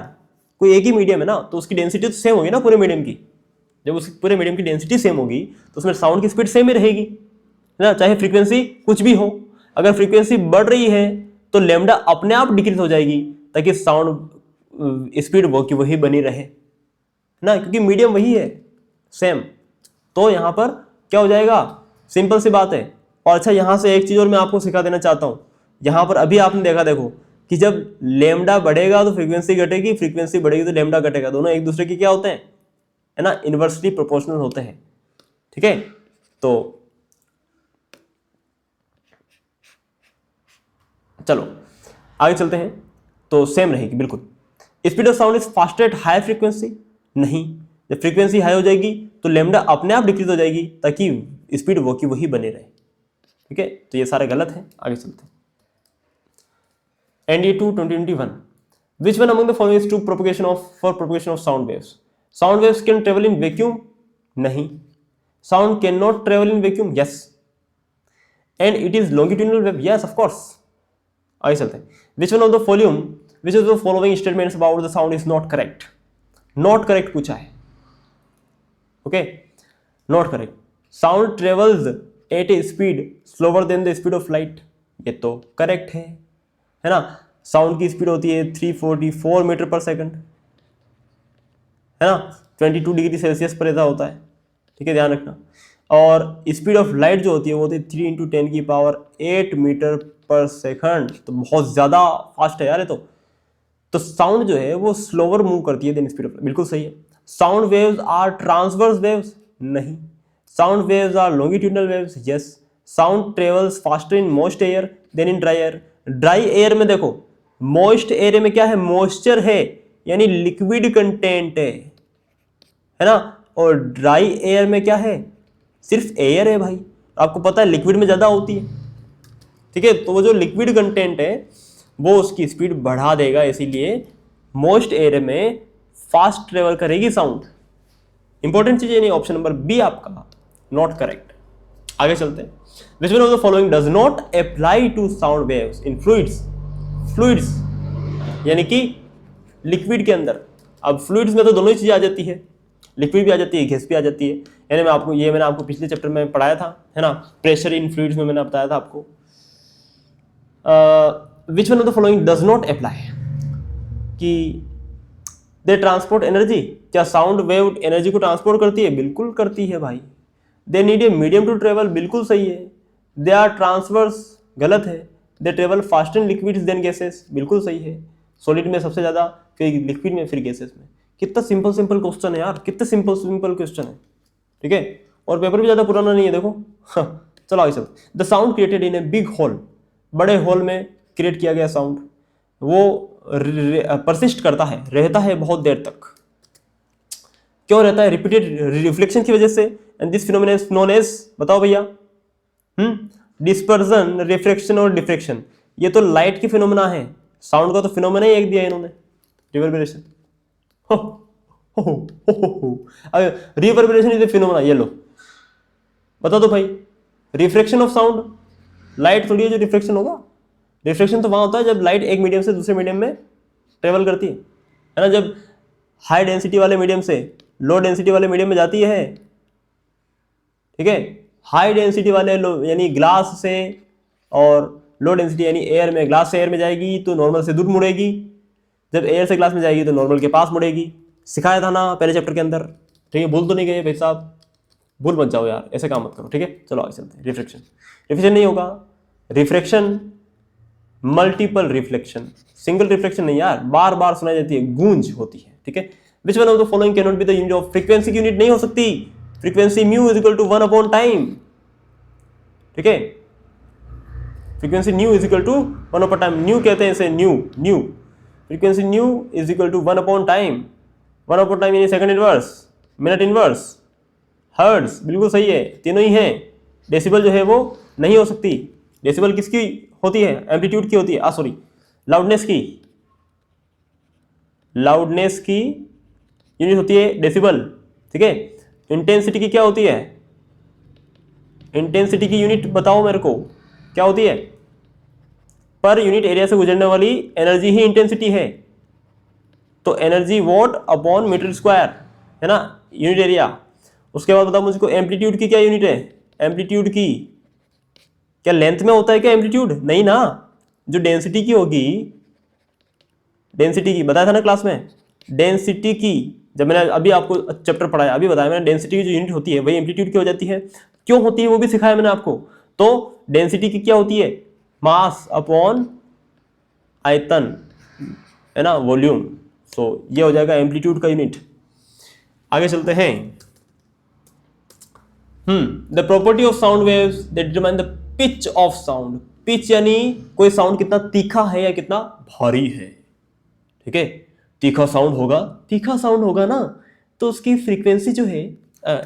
कोई एक ही मीडियम है ना, तो उसकी डेंसिटी तो सेम होगी ना पूरे मीडियम की। जब उस पूरे मीडियम की डेंसिटी सेम होगी तो उसमें साउंड की स्पीड सेम ही रहेगी, है ना, चाहे फ्रीक्वेंसी कुछ भी हो। अगर फ्रीक्वेंसी बढ़ रही है तो लैम्डा अपने आप डिक्रीज हो जाएगी, ताकि साउंड स्पीड वो की वही बनी रहे ना, क्योंकि मीडियम वही है सेम। तो यहां पर क्या हो जाएगा? सिंपल सी बात है। और अच्छा, यहां से एक चीज और मैं आपको सिखा देना चाहता हूं। यहां पर अभी आपने देखा, देखो कि जब लैम्डा बढ़ेगा तो फ्रीक्वेंसी घटेगी, फ्रीक्वेंसी बढ़ेगी तो लैम्डा घटेगा, दोनों एक दूसरे के क्या होते हैं, है ना, इनवर्सली प्रोपोर्शनल होते हैं, ठीक है। तो चलो आगे चलते हैं, तो सेम रहेगी बिल्कुल। Speed of sound is faster at high frequency, नहीं, जब फ्रीक्वेंसी हाई हो जाएगी तो लैम्डा अपने आप डिक्रीज हो जाएगी, ताकि स्पीड वो की वही बने रहे, ठीक है। तो ये सारे गलत है। आगे चलते हैं। NDA 2 2021, which one among the following is true for propagation of sound waves? Sound waves can travel in vacuum, नहीं, sound cannot travel in vacuum, yes, and it is longitudinal wave, yes, of course. आगे चलते हैं। which of the following statements about the sound is not correct? not correct पूछा है, okay, not correct. Sound travels at a speed slower than the speed of light, ये तो correct है ना। Sound की स्पीड होती है 344 मीटर पर सेकंड, है ना, 22 डिग्री सेल्सियस पर ऐसा होता है, ठीक है, ध्यान रखना। और स्पीड ऑफ लाइट जो होती है वो होती है 3 × 10⁸ मीटर पर सेकंड, तो बहुत ज़्यादा फास्ट है यार ये तो साउंड जो है वो स्लोवर मूव करती है देन स्पीड ऑफ, बिल्कुल सही है। Sound waves are transverse waves, नहीं। Sound waves are longitudinal waves, yes. Sound travels faster in moist air than in dry air. Dry air में देखो, मॉइस्ट एयर में क्या है? मॉइस्चर है, यानी लिक्विड कंटेंट है ना, और ड्राई एयर में क्या है? सिर्फ एयर है भाई, आपको पता है लिक्विड में ज्यादा होती है, ठीक है। तो वो जो लिक्विड कंटेंट है वो उसकी स्पीड बढ़ा देगा, इसीलिए मॉइस्ट एयर में फास्ट ट्रेवल करेगी साउंड। इंपॉर्टेंट चीज है, नहीं, ऑप्शन नंबर बी आपका नॉट करेक्ट। आगे चलते हैं। Which one of the following does not apply to sound waves in fluids? Fluids यानी कि लिक्विड के अंदर। अब फ्लूइड्स में तो दोनों ही चीजें आ जाती है, लिक्विड भी आ जाती है, गैस भी आ जाती है, यानी मैंने आपको पिछले चैप्टर में पढ़ाया था, है ना, प्रेशर इन फ्लूइड्स में मैंने बताया था आपको। Which one of the following does not apply? कि दे ट्रांसपोर्ट एनर्जी, क्या साउंड वेव एनर्जी को ट्रांसपोर्ट करती है? बिल्कुल करती है भाई। They need a medium to travel, बिल्कुल सही है। दे आर ट्रांसवर्स, गलत है। They travel fast in liquids than gases, बिल्कुल सही है। सॉलिड में सबसे ज़्यादा, फिर लिक्विड में, फिर गैसेस में। कितना सिंपल सिंपल क्वेश्चन है यार, कितने सिंपल सिंपल क्वेश्चन है, ठीक है। और पेपर भी ज्यादा पुराना नहीं है, देखो। हाँ, चलो आगे चलते। The sound created in a big hole, बड़े होल में क्रिएट किया गया साउंड, वो परसिस्ट करता है, रहता है बहुत देर तक। क्यों रहता है? रिपीटेड रिफ्लेक्शन की वजह से। And this phenomena is known as, बताओ भैया, डिस्पर्जन, रिफ्रैक्शन और डिफ्रेक्शन। ये तो लाइट की फिनोमेना है, साउंड का तो फिनोमेना ही एक दिया इन्होंने, reverberation. Reverberation is a phenomena, ये लो बता दो भाई। रिफ्रैक्शन ऑफ साउंड, लाइट थोड़ी है जो रिफ्रैक्शन होगा। रिफ्रैक्शन तो वहां होता है जब लाइट एक मीडियम से दूसरे मीडियम में ट्रेवल करती है ना, जब हाई डेंसिटी वाले मीडियम से लो डेंसिटी वाले मीडियम में जाती है, ठीक है। हाई डेंसिटी वाले यानी ग्लास से, और लो डेंसिटी यानी एयर में, ग्लास से एयर में जाएगी तो नॉर्मल से दूर मुड़ेगी, जब एयर से ग्लास में जाएगी तो नॉर्मल के पास मुड़ेगी। सिखाया था ना पहले चैप्टर के अंदर, ठीक है। भूल तो नहीं गए भाई साहब? भूल मत जाओ यार, ऐसे काम मत करो, ठीक है। चलो आगे चलते हैं। रिफ्लेक्शन, रिफ्लेक्शन नहीं होगा, refraction, multiple reflection, single reflection नहीं यार, बार बार सुनाई देती है, गूंज होती है, ठीक है। Which one of the following can not be the unit of frequency की यूनिट नहीं हो सकती। Frequency mu is equal to 1 upon time, ठीक है। Frequency nu is equal to 1 upon time, nu कहते हैं इसे, nu frequency nu is equal to 1 upon time. 1 upon time यानी second inverse, minute inverse, hertz, बिल्कुल सही है, तीनों ही हैं। डेसिबल जो है वो नहीं हो सकती। डेसिबल किसकी होती है? एम्पलीट्यूड की होती है, सॉरी, लाउडनेस की यूनिट होती है डेसिबल, ठीक है। इंटेंसिटी की क्या होती है? इंटेंसिटी की यूनिट बताओ मेरे को, क्या होती है? पर यूनिट एरिया से गुजरने वाली एनर्जी ही इंटेंसिटी है। तो energy watt upon metre square, है ना, यूनिट एरिया। उसके बाद बताओ मुझको एम्पलीट्यूड की क्या यूनिट है? एम्पलीट्यूड की क्या लेंथ में होता है क्या एम्पलीट्यूड? नहीं ना, जो डेंसिटी की होगी, डेंसिटी की बताया था ना क्लास में, डेंसिटी की, जब मैंने अभी आपको चैप्टर पढ़ाया, अभी बताया मैंने, डेंसिटी की जो यूनिट होती है वही एम्पलीट्यूड की हो जाती है। क्यों होती है वो भी सिखाया मैंने आपको। तो डेंसिटी की क्या होती है? मास अपॉन आयतन, है ना, वॉल्यूम। सो ये हो जाएगा एम्पलीट्यूड का यूनिट। आगे चलते हैं। The property of sound waves that determine the pitch of sound. Pitch यानी कोई साउंड कितना तीखा है या कितना भारी है, ठीक है। तीखा साउंड होगा ना, तो उसकी फ्रीक्वेंसी जो है,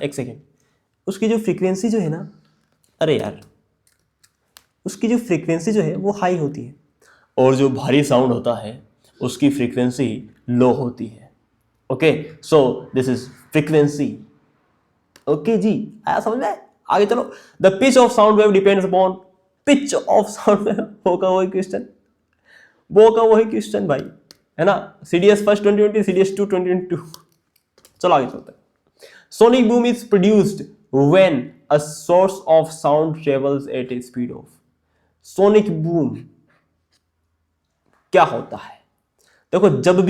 एक सेकेंड, उसकी जो फ्रीक्वेंसी जो है ना, अरे यार, उसकी जो फ्रीक्वेंसी जो है वो हाई होती है, और जो भारी साउंड होता है उसकी फ्रीक्वेंसी लो होती है। Okay, so this is frequency. Okay जी, आया समझ में? आगे चलो। The pitch of sound wave depends upon, pitch of sound wave होगा वही क्वेश्चन भाई, है ना। CDS first 2020, CDS 2 2022। चलो आगे चलते हैं। Sonic boom is produced when a source of sound travels at a speed of. Sonic boom क्या होता है? देखो, जब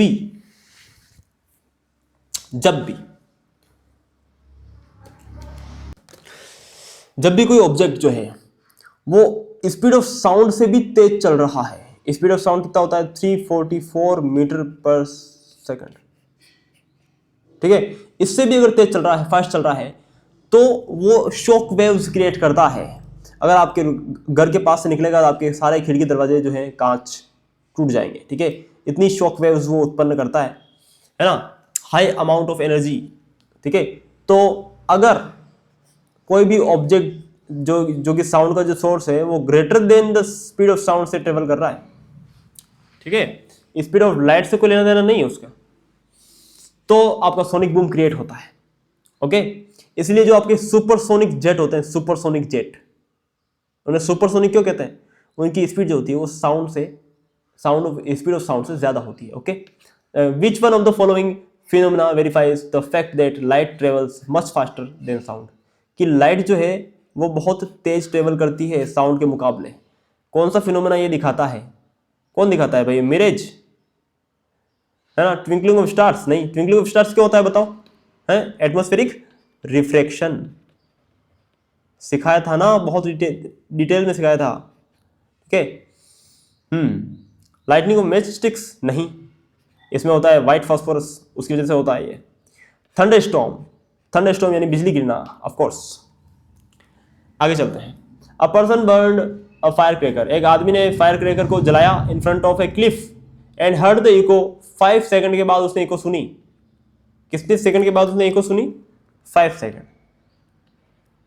भी कोई ऑब्जेक्ट जो है वो स्पीड ऑफ साउंड से भी तेज चल रहा है, स्पीड ऑफ साउंड कितना होता है? 344 मीटर पर सेकंड, ठीक है। इससे भी अगर तेज चल रहा है, फास्ट चल रहा है, तो वो शॉक वेव्स क्रिएट करता है। अगर आपके घर के पास से निकलेगा तो आपके सारे खिड़की दरवाजे जो हैं कांच टूट जाएंगे, ठीक है। इतनी शॉक वेव्स वो उत्पन्न करता है ना, हाई अमाउंट ऑफ एनर्जी, ठीक है। तो अगर कोई भी ऑब्जेक्ट जो कि साउंड का जो सोर्स है वो greater than the speed of sound से ट्रेवल कर रहा है, ठीक है, स्पीड ऑफ लाइट से कोई लेना देना नहीं है उसका, तो आपका सोनिक बूम क्रिएट होता है। ओके, इसलिए जो आपके सुपरसोनिक जेट होते हैं, सुपरसोनिक जेट, उन्हें सुपरसोनिक क्यों कहते हैं? उनकी स्पीड जो होती है वो स्पीड ऑफ साउंड से ज्यादा होती है। Okay, which one of the following phenomena verifies the fact that light travels much faster than sound. कि लाइट जो है वो बहुत तेज ट्रेवल करती है साउंड के मुकाबले। कौन सा फिनोमेना ये दिखाता है? कौन दिखाता है भाई? मिरेज, है ना, ट्विंकलिंग ऑफ स्टार्स? नहीं, ट्विंकलिंग ऑफ स्टार्स क्या होता है बताओ? है एटमॉस्फेरिक रिफ्रैक्शन। सिखाया था ना, बहुत डिटेल में सिखाया था, ठीक है। Lightning of match sticks? नहीं, इसमें होता है वाइट फास्फोरस, उसकी वजह से होता है ये। थंडरस्टॉर्म, थंडरस्टॉर्म यानी बिजली गिरना, ऑफ कोर्स। आगे चलते हैं। A person burned a fire cracker, एक आदमी ने फायर क्रैकर को जलाया in front of a cliff and heard the echo, 5 second के बाद उसने इको सुनी। कितने सेकंड के बाद उसने इको सुनी? 5 सेकंड।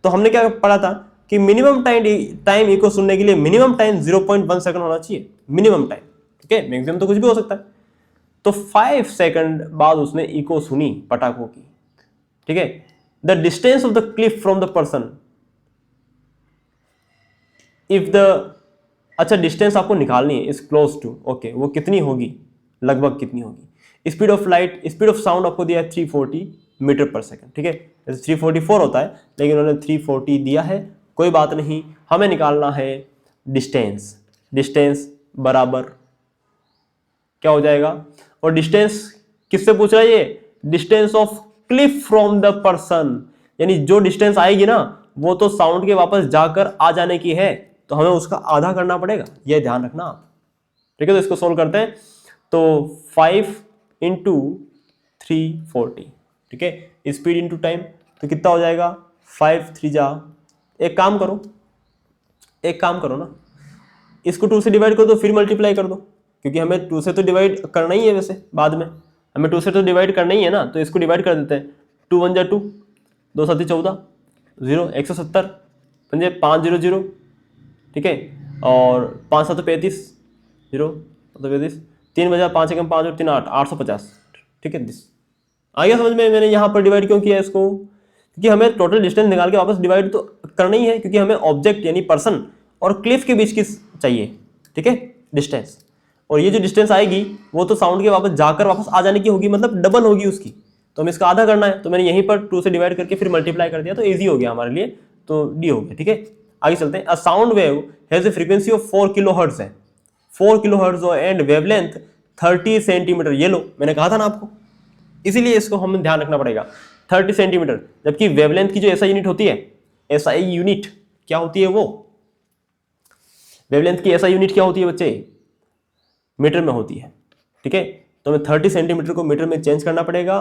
तो हमने क्या पढ़ा था कि मिनिमम टाइम इको सुनने के लिए मिनिमम टाइम 0.1 सेकंड होना चाहिए, मिनिमम टाइम। ठीक है, मैक्सिमम तो कुछ भी हो सकता है। तो 5 सेकंड बाद उसने इको सुनी पटाखों की। ठीक है, the distance of the Cliff from the person, if the, अच्छा डिस्टेंस आपको निकालनी है, इज क्लोज टू, ओके, वो कितनी होगी, लगभग कितनी होगी। Speed of light, speed of sound आपको दिया है 340 मीटर पर सेकंड। ठीक है, जैसे 344 होता है लेकिन उन्होंने 340 दिया है, कोई बात नहीं। हमें निकालना है डिस्टेंस, डिस्टेंस बराबर क्या हो जाएगा, और डिस्टेंस किससे पूछ रहा है ये, distance of Cliff from the person, यानी जो डिस्टेंस आएगी ना वो तो साउंड के वापस जाकर आ जाने की है, तो हमें उसका आधा करना पड़ेगा, ये ध्यान रखना आप। ठीक है, तो इसको सोल्व करते हैं। तो 5 इंटू 340, ठीक है, स्पीड इंटू टाइम, तो कितना हो जाएगा 5 3 जा, एक काम करो ना, इसको 2 से डिवाइड कर दो, फिर मल्टीप्लाई कर दो, क्योंकि हमें 2 से तो डिवाइड करना ही है, वैसे बाद में हमें 2 से तो डिवाइड करना ही है ना, तो इसको डिवाइड कर देते हैं। 2 1 जा 2, 2 7 14, 0 170, 500, ठीक है, और 5 7 35, 0 35, 3 बजा 5 1 5 और 3 8, 850। ठीक है, दिस आ गया समझ में। मैंने यहाँ पर डिवाइड क्यों किया इसको, क्योंकि हमें टोटल डिस्टेंस निकाल के वापस डिवाइड तो करना ही है, क्योंकि हमें ऑब्जेक्ट यानी पर्सन और क्लिफ के बीच की चाहिए। ठीक है, डिस्टेंस, और ये जो डिस्टेंस आएगी वो तो साउंड के वापस जाकर वापस आ जाने की होगी, मतलब डबल होगी उसकी, तो हमें इसका आधा करना है, तो मैंने यहीं पर 2 से डिवाइड करके फिर मल्टीप्लाई कर दिया, तो ईजी हो गया हमारे लिए, तो डी हो गया। ठीक है, आगे चलते हैं। अ sound wave has a frequency of 4 kilo hertz है, 4 kilo hertz and wavelength 30 centimetre. ये लो, मैंने कहा था ना आपको, इसीलिए इसको हमें ध्यान रखना पड़ेगा, 30 सेंटीमीटर। जबकि वेवलेंथ की जो एसआई यूनिट होती है, एसआई यूनिट क्या होती है, वो वेवलेंथ की एसआई यूनिट क्या होती है बच्चे, मीटर में होती है। ठीक है, तो हमें 30 सेंटीमीटर को मीटर में चेंज करना पड़ेगा,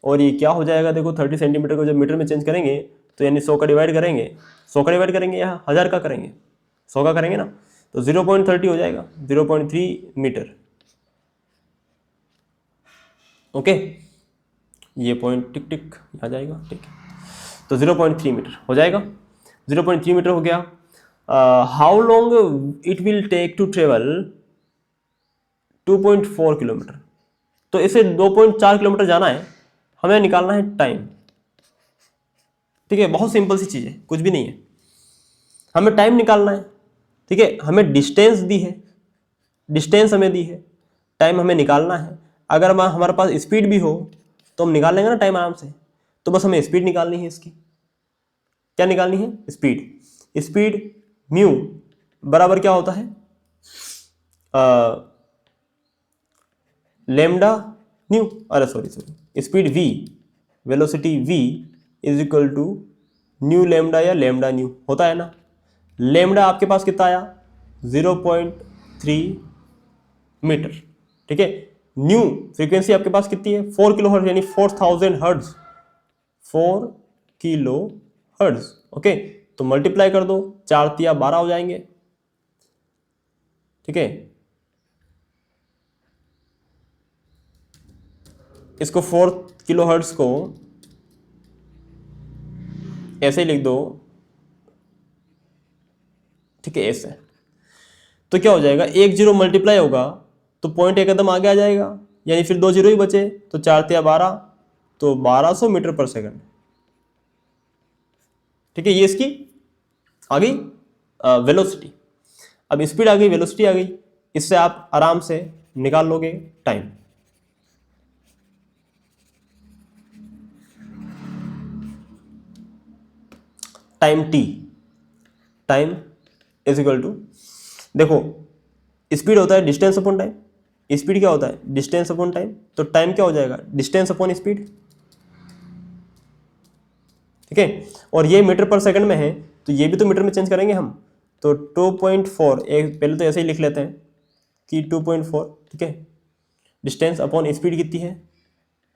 और ये क्या हो जाएगा, देखो 30 सेंटीमीटर को जब मीटर में चेंज करेंगे तो यानी 100 का डिवाइड करेंगे, 100 का डिवाइड करेंगे या 1000 का करेंगे, 100 का करेंगे ना, तो 0.30 हो जाएगा, 0.3 मीटर। ओके, ये पॉइंट टिक टिक आ जाएगा, ठीक है, तो 0.3 मीटर हो जाएगा, 0.3 मीटर हो गया। How long it will take to travel 2.4 kilometre, तो इसे 2.4 किलोमीटर जाना है, हमें निकालना है टाइम। ठीक है, बहुत सिंपल सी चीज़ है, कुछ भी नहीं है, हमें टाइम निकालना है। ठीक है, हमें डिस्टेंस दी है, डिस्टेंस हमें दी है, टाइम हमें निकालना है। अगर हमारे पास स्पीड भी हो तो हम निकाल लेंगे ना टाइम आराम से, तो बस हमें स्पीड निकालनी है इसकी। क्या निकालनी है, स्पीड। स्पीड म्यू बराबर क्या होता है, लेमडा न्यू, अरे sorry, speed v, velocity v is equal to nu lambda या लेमडा न्यू होता है ना। लेमडा आपके पास कितना आया, 0.3 मीटर। ठीक है, न्यू फ्रीक्वेंसी आपके पास कितनी है, 4 किलो हर्ट्ज, यानी 4000 हर्ट्ज, 4 किलो हर्ट्ज। ओके, तो मल्टीप्लाई कर दो, 4 तिया 12 हो जाएंगे। ठीक है, इसको 4 किलो हर्ट्ज को ऐसे ही लिख दो, ठीक है, ऐसे, तो क्या हो जाएगा, 1 0 मल्टीप्लाई होगा तो पॉइंट एक कदम आगे आ जाएगा, यानी फिर 2 0 ही बचे, तो 4 तिया 12, तो 1200 मीटर पर सेकंड। ठीक है, ये इसकी आ गई वेलोसिटी। अब स्पीड आ गई, वेलोसिटी आ गई, इससे आप आराम से निकाल लोगे time. Time T, time is equal to, देखो स्पीड होता है डिस्टेंस अपॉन टाइम, स्पीड क्या होता है, डिस्टेंस अपॉन टाइम, तो टाइम क्या हो जाएगा, डिस्टेंस अपॉन स्पीड। ठीक है, और ये मीटर पर सेकंड में है, तो ये भी तो मीटर में चेंज करेंगे हम, तो 2.4, एक पहले तो ऐसे ही लिख लेते हैं कि 2.4, ठीक है, डिस्टेंस अपॉन स्पीड कितनी है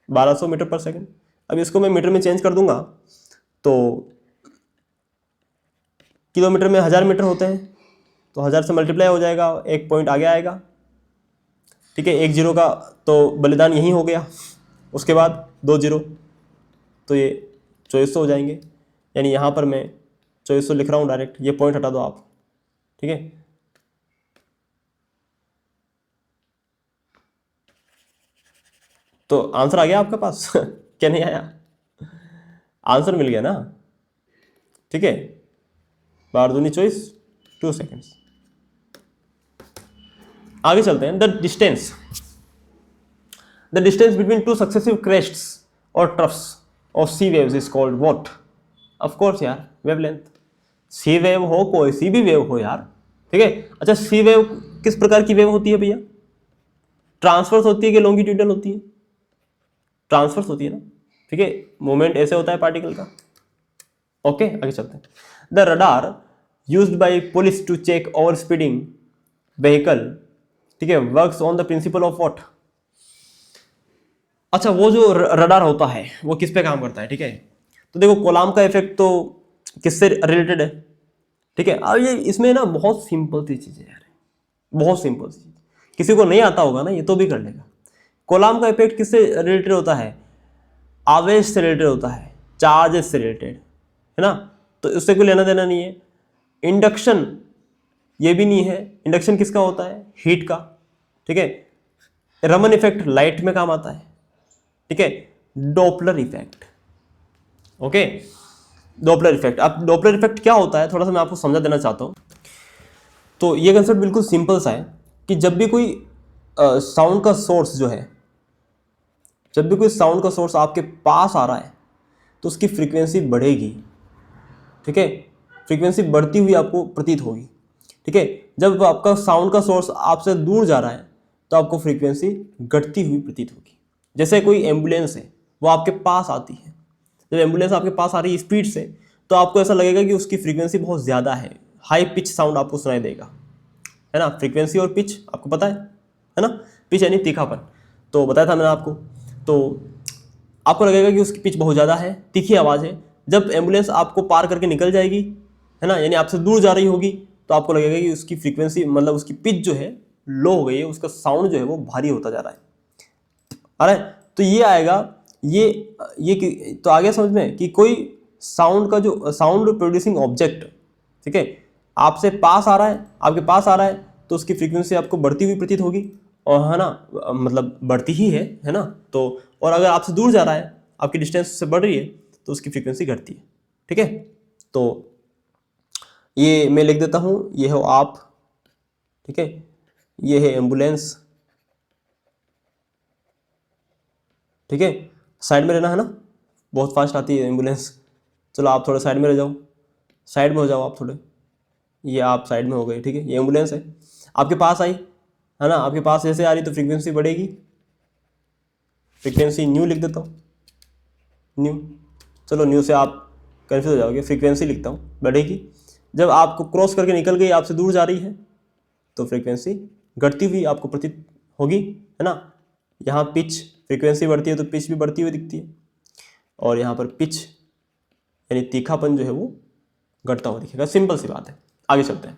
1200 मीटर पर सेकंड। अब इसको मैं मीटर में चेंज कर दूंगा तो किलोमीटर में 1000 मीटर होते हैं, तो 1000 से मल्टीप्लाई हो जाएगा, एक पॉइंट आगे आएगा। ठीक है, 1 जीरो का तो बलिदान यही हो गया, उसके बाद 2 जीरो, तो ये 2400 हो जाएंगे। यानी यहाँ पर मैं 2400 लिख रहा हूँ डायरेक्ट, ये पॉइंट हटा दो आप। ठीक है, तो आंसर आ गया आपके पास क्या नहीं आया? आंसर मिल गया ना। ठीक है, 12 दूनी 24, 2 सेकेंड्स। आगे चलते हैं। The distance between two successive crests और troughs of sea waves is called what? Of course यार, वेवलेंथ। सी वेव हो, कोई सी भी वेव हो यार। ठीक है, अच्छा सी वेव किस प्रकार की वेव होती है भैया? ट्रांसवर्स होती है कि लॉन्गिट्यूडनल होती है? ट्रांसवर्स होती है ना। ठीक है, मूवमेंट ऐसे होता है पार्टिकल का। ओके, आगे चलते हैं। The radar used by police to check over speeding vehicle, ठीक है, works on the principle of what? अच्छा, वो जो रडार होता है वो किस पे काम करता है? ठीक है, तो देखो कोलाम का इफेक्ट तो किससे रिलेटेड है? ठीक है, अब ये इसमें ना बहुत सिंपल सी चीज है यार, बहुत सिंपल सी चीज, किसी को नहीं आता होगा ना ये तो भी कर लेगा। कोलाम का इफेक्ट किससे रिलेटेड होता है? आवेश से रिलेटेड होता है, चार्जेस से रिलेटेड, है ना। तो उससे कोई लेना देना नहीं है। इंडक्शन ये भी नहीं है। इंडक्शन किसका होता है? हीट का। ठीक है, रमन इफेक्ट लाइट में काम आता है। ठीक है, Doppler effect. Okay, Doppler effect. अब डॉपलर इफेक्ट क्या होता है थोड़ा सा मैं आपको समझा देना चाहता हूं। तो ये कंसेप्ट बिल्कुल सिंपल सा है कि जब भी कोई साउंड का सोर्स जो है, जब भी कोई साउंड का सोर्स आपके पास आ रहा है तो उसकी फ्रीक्वेंसी बढ़ेगी। ठीक है, फ्रीक्वेंसी बढ़ती हुई आपको प्रतीत होगी। ठीक है, जब आपका साउंड का सोर्स आपसे दूर जा रहा है तो आपको फ्रीक्वेंसी घटती हुई प्रतीत होगी। जैसे कोई एम्बुलेंस है, वो आपके पास आती है, जब एम्बुलेंस आपके पास आ रही है स्पीड से, तो आपको ऐसा लगेगा कि उसकी फ्रीक्वेंसी बहुत ज़्यादा है, हाई पिच साउंड आपको सुनाई देगा, है ना। फ्रीक्वेंसी और पिच आपको पता है ना। पिच यानी तीखापन, तो बताया था मैंने आपको। तो आपको लगेगा कि उसकी पिच बहुत ज़्यादा है, तीखी आवाज़ है। जब एम्बुलेंस आपको पार करके निकल जाएगी, है ना, यानी आपसे दूर जा रही होगी, तो आपको लगेगा कि उसकी फ्रीक्वेंसी मतलब उसकी पिच जो है लो हो गई है, उसका साउंड जो है वो भारी होता जा रहा है। अरे तो ये आएगा, ये तो आ गया समझ में कि कोई साउंड का जो साउंड प्रोड्यूसिंग ऑब्जेक्ट, ठीक है, आपसे पास आ रहा है, आपके पास आ रहा है, तो उसकी फ्रीक्वेंसी आपको बढ़ती हुई प्रतीत होगी, और है ना, मतलब बढ़ती ही है ना। तो और अगर आपसे दूर जा रहा है, आपकी डिस्टेंस से बढ़ रही है, तो उसकी फ्रीक्वेंसी घटती है। ठीक है, तो ये मैं लिख देता हूँ, ये हो आप, ठीक है, ये है एम्बुलेंस। ठीक है, साइड में रहना है ना, बहुत फास्ट आती है एम्बुलेंस। चलो आप थोड़ा साइड में रह जाओ, साइड में हो जाओ आप थोड़े, ये आप साइड में हो गए। ठीक है, ये एम्बुलेंस है, आपके पास आई, है ना, आपके पास जैसे आ रही तो फ्रीक्वेंसी बढ़ेगी। फ्रीक्वेंसी न्यू लिख देता हूँ, न्यू। चलो न्यू से आप कन्फ्यूज हो जाओगे, फ्रीक्वेंसी लिखता हूँ, बढ़ेगी। जब आपको क्रॉस करके निकल गई, आपसे दूर जा रही है, तो फ्रीक्वेंसी घटती हुई आपको प्रतीत होगी, है ना। यहाँ पिच, फ्रीक्वेंसी बढ़ती है तो पिच भी बढ़ती हुई दिखती है, और यहाँ पर पिच यानी तीखापन जो है वो घटता हुआ दिखेगा। सिंपल सी बात है। आगे चलते हैं।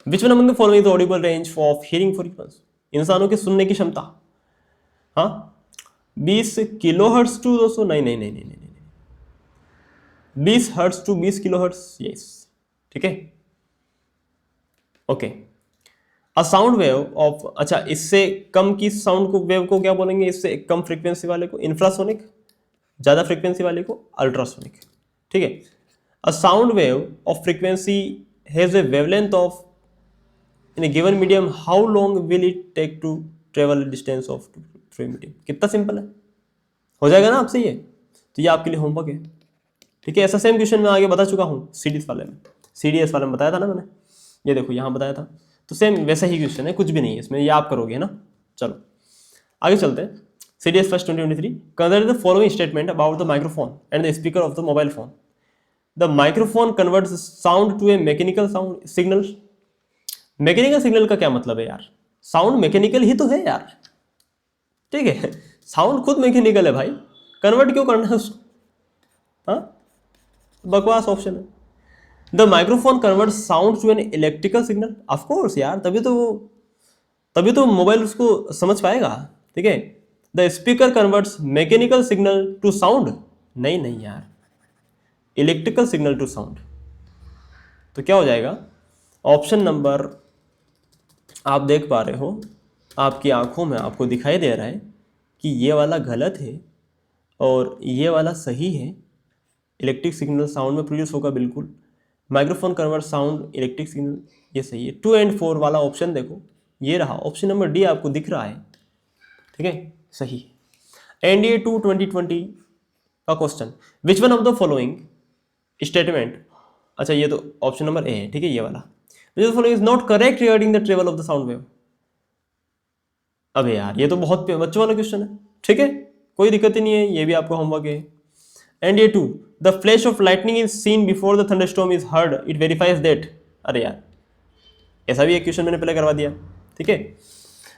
Which one among the following is Audible range of hearing for humans? इंसानों की सुनने की क्षमता, हाँ, 20 किलो हर्ट्ज टू 200, नहीं नहीं नहीं नहीं नहीं नहीं, 20 hertz to 20 kilo hertz, yes. ठीक है, okay. A sound wave of, अच्छा इससे कम की साउंड को वेव को क्या बोलेंगे? इससे कम फ्रीक्वेंसी वाले को इंफ्रासोनिक, ज्यादा फ्रीक्वेंसी वाले को अल्ट्रासोनिक। ठीक है, a sound wave of frequency has a wavelength of in a given medium, how long will it take to travel distance of through medium? कितना सिंपल है, हो जाएगा ना आपसे ये। तो ये आपके लिए होमवर्क है। ठीक है, ऐसा सेम क्वेश्चन मैं आगे बता चुका हूँ सीडीएस वाले में, सीडीएस वाले में बताया था ना मैंने, ये देखो यहाँ बताया था। तो सेम वैसा ही क्वेश्चन है, कुछ भी नहीं है इसमें, ये आप करोगे ना। चलो आगे चलते हैं। CDS first 2023, consider the following statement about the microphone and the speaker of the mobile phone. The microphone converts sound to a mechanical sound signal. Mechanical signal का क्या मतलब है यार? साउंड मैकेनिकल ही तो है यार, ठीक है, साउंड खुद मैकेनिकल है भाई, कन्वर्ट क्यों करना है उसको? हाँ, बकवास ऑप्शन है। The microphone convert sound to an electrical signal, of course यार, तभी तो मोबाइल उसको समझ पाएगा। ठीक है, the speaker converts mechanical signal to sound, नहीं नहीं यार, इलेक्ट्रिकल सिग्नल टू साउंड। तो क्या हो जाएगा? ऑप्शन नंबर, आप देख पा रहे हो, आपकी आंखों में आपको दिखाई दे रहा है कि ये वाला गलत है और ये वाला सही है। इलेक्ट्रिक सिग्नल साउंड में प्रोड्यूस होगा बिल्कुल। Microphone convert sound electric signal, ये सही है। 2 और 4 वाला ऑप्शन देखो, ये रहा ऑप्शन नंबर डी, आपको दिख रहा है। ठीक है, सही। NDA 2 2020 का question, which one of the following statement, अच्छा ये तो ऑप्शन नंबर ए है, ठीक है, ये वाला, which of the following is not correct regarding the travel of the sound wave. अबे यार, ये तो बहुत बच्चों वाला क्वेश्चन है। ठीक है, कोई दिक्कत ही नहीं है, ये भी आपका होमवर्क है। NDA 2, the flash of lightning is seen before the thunderstorm is heard, it verifies that. अरे यार, ऐसा भी एक क्वेश्चन मैंने पहले करवा दिया। ठीक है,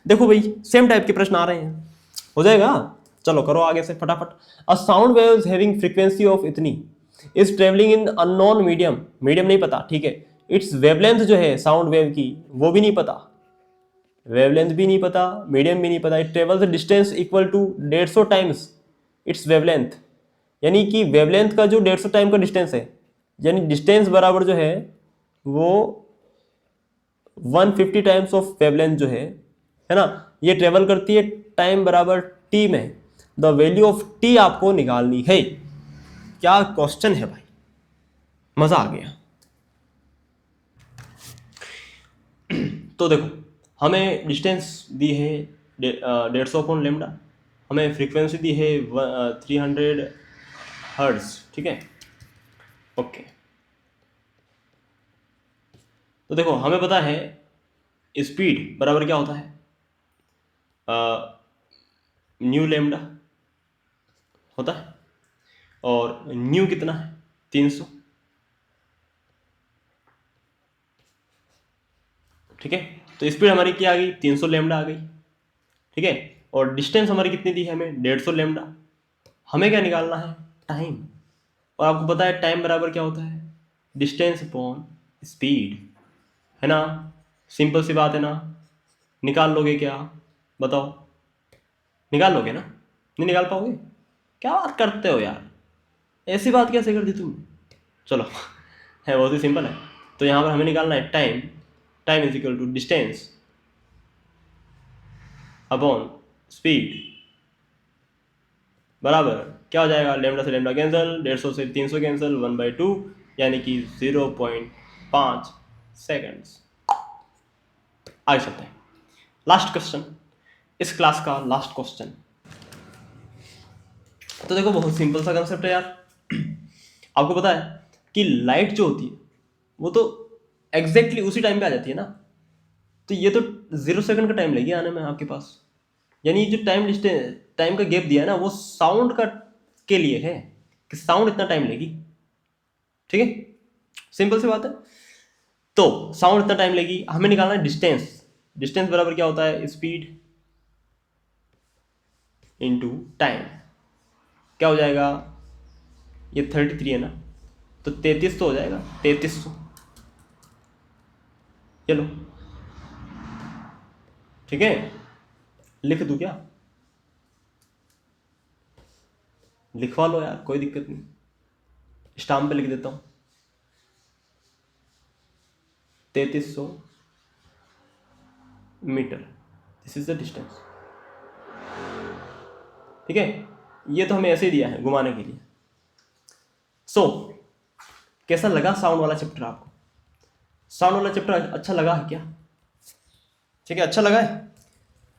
देखो भाई, सेम टाइप के प्रश्न आ रहे हैं, हो जाएगा। चलो करो आगे से फटाफट। A sound waves having frequency of इतनी is travelling in unknown medium, medium नहीं पता, ठीक है। इट्स वेवलेंथ जो है साउंड वेव की, वो भी नहीं पता, वेवलेंथ भी नहीं पता, मीडियम भी नहीं पता। It travels distance equal to 150 times its wavelength, यानी कि वेवलेंथ का जो 150 टाइम का डिस्टेंस है, यानी डिस्टेंस बराबर जो है वो 150 टाइम्स ऑफ वेवलेंथ जो है ना, ये ट्रेवल करती है टाइम बराबर टी में। द वैल्यू ऑफ टी आपको निकालनी है। क्या क्वेश्चन है भाई, मजा आ गया। तो देखो, हमें डिस्टेंस दी है 150/λ, हमें फ्रीक्वेंसी दी है 300 हर्ट्ज। ठीक है, ओके। तो देखो, हमें पता है स्पीड बराबर क्या होता है, न्यू लैम्डा होता है, और न्यू कितना है, 300। ठीक है, तो स्पीड हमारी क्या आ गई, 300 लैम्डा आ गई। ठीक है, और डिस्टेंस हमारी कितनी दी है हमें, 150 लैम्डा। हमें क्या निकालना है, टाइम। और आपको पता है टाइम बराबर क्या होता है, डिस्टेंस अपॉन स्पीड, है ना। सिंपल सी बात है ना, निकाल लोगे क्या, बताओ, निकाल लोगे ना, नहीं निकाल पाओगे? क्या बात करते हो यार, ऐसी बात कैसे कर दी तुम? चलो है, बहुत ही सिंपल है। तो यहाँ पर हमें निकालना है time, time is equal to distance upon speed, बराबर क्या हो जाएगा, लैम्डा से लैम्डा कैंसिल, 150 से 300 कैंसिल, 1/2, यानी कि 0.5 सेकेंड्स। आगे चलते हैं, लास्ट क्वेश्चन, इस क्लास का लास्ट क्वेश्चन। तो देखो, बहुत सिंपल सा कंसेप्ट है यार। आपको पता है कि लाइट जो होती है वो तो एग्जैक्टली उसी टाइम पे आ जाती है ना, तो ये तो 0 सेकंड का टाइम लगेगा आने में आपके पास। यानी जो टाइम का गैप दिया है ना, वो साउंड का के लिए है कि साउंड इतना टाइम लेगी। ठीक है, सिंपल सी बात है। तो साउंड इतना टाइम लेगी, हमें निकालना है डिस्टेंस। डिस्टेंस बराबर क्या होता है, स्पीड इनटू टाइम। क्या हो जाएगा, ये 33 है ना, तो 33 तो हो जाएगा, 3300। चलो ठीक है, लिख दूं क्या, लिखवा लो यार, कोई दिक्कत नहीं, स्टाम्प पे लिख देता हूं, 3300 metre, this is the distance. ठीक है, ये तो हमें ऐसे ही दिया है घुमाने के लिए। सो कैसा लगा साउंड वाला चैप्टर आपको? साउंड वाला चैप्टर अच्छा लगा है क्या? ठीक है, अच्छा लगा है।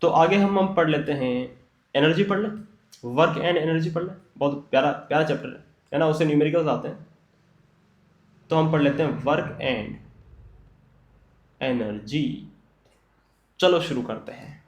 तो आगे हम पढ़ लेते हैं, एनर्जी पढ़ लें, वर्क एंड एनर्जी पढ़ लें, बहुत प्यारा प्यारा चैप्टर है ना, उससे न्यूमेरिकल्स आते हैं। तो हम पढ़ लेते हैं वर्क एंड एनर्जी। चलो शुरू करते हैं।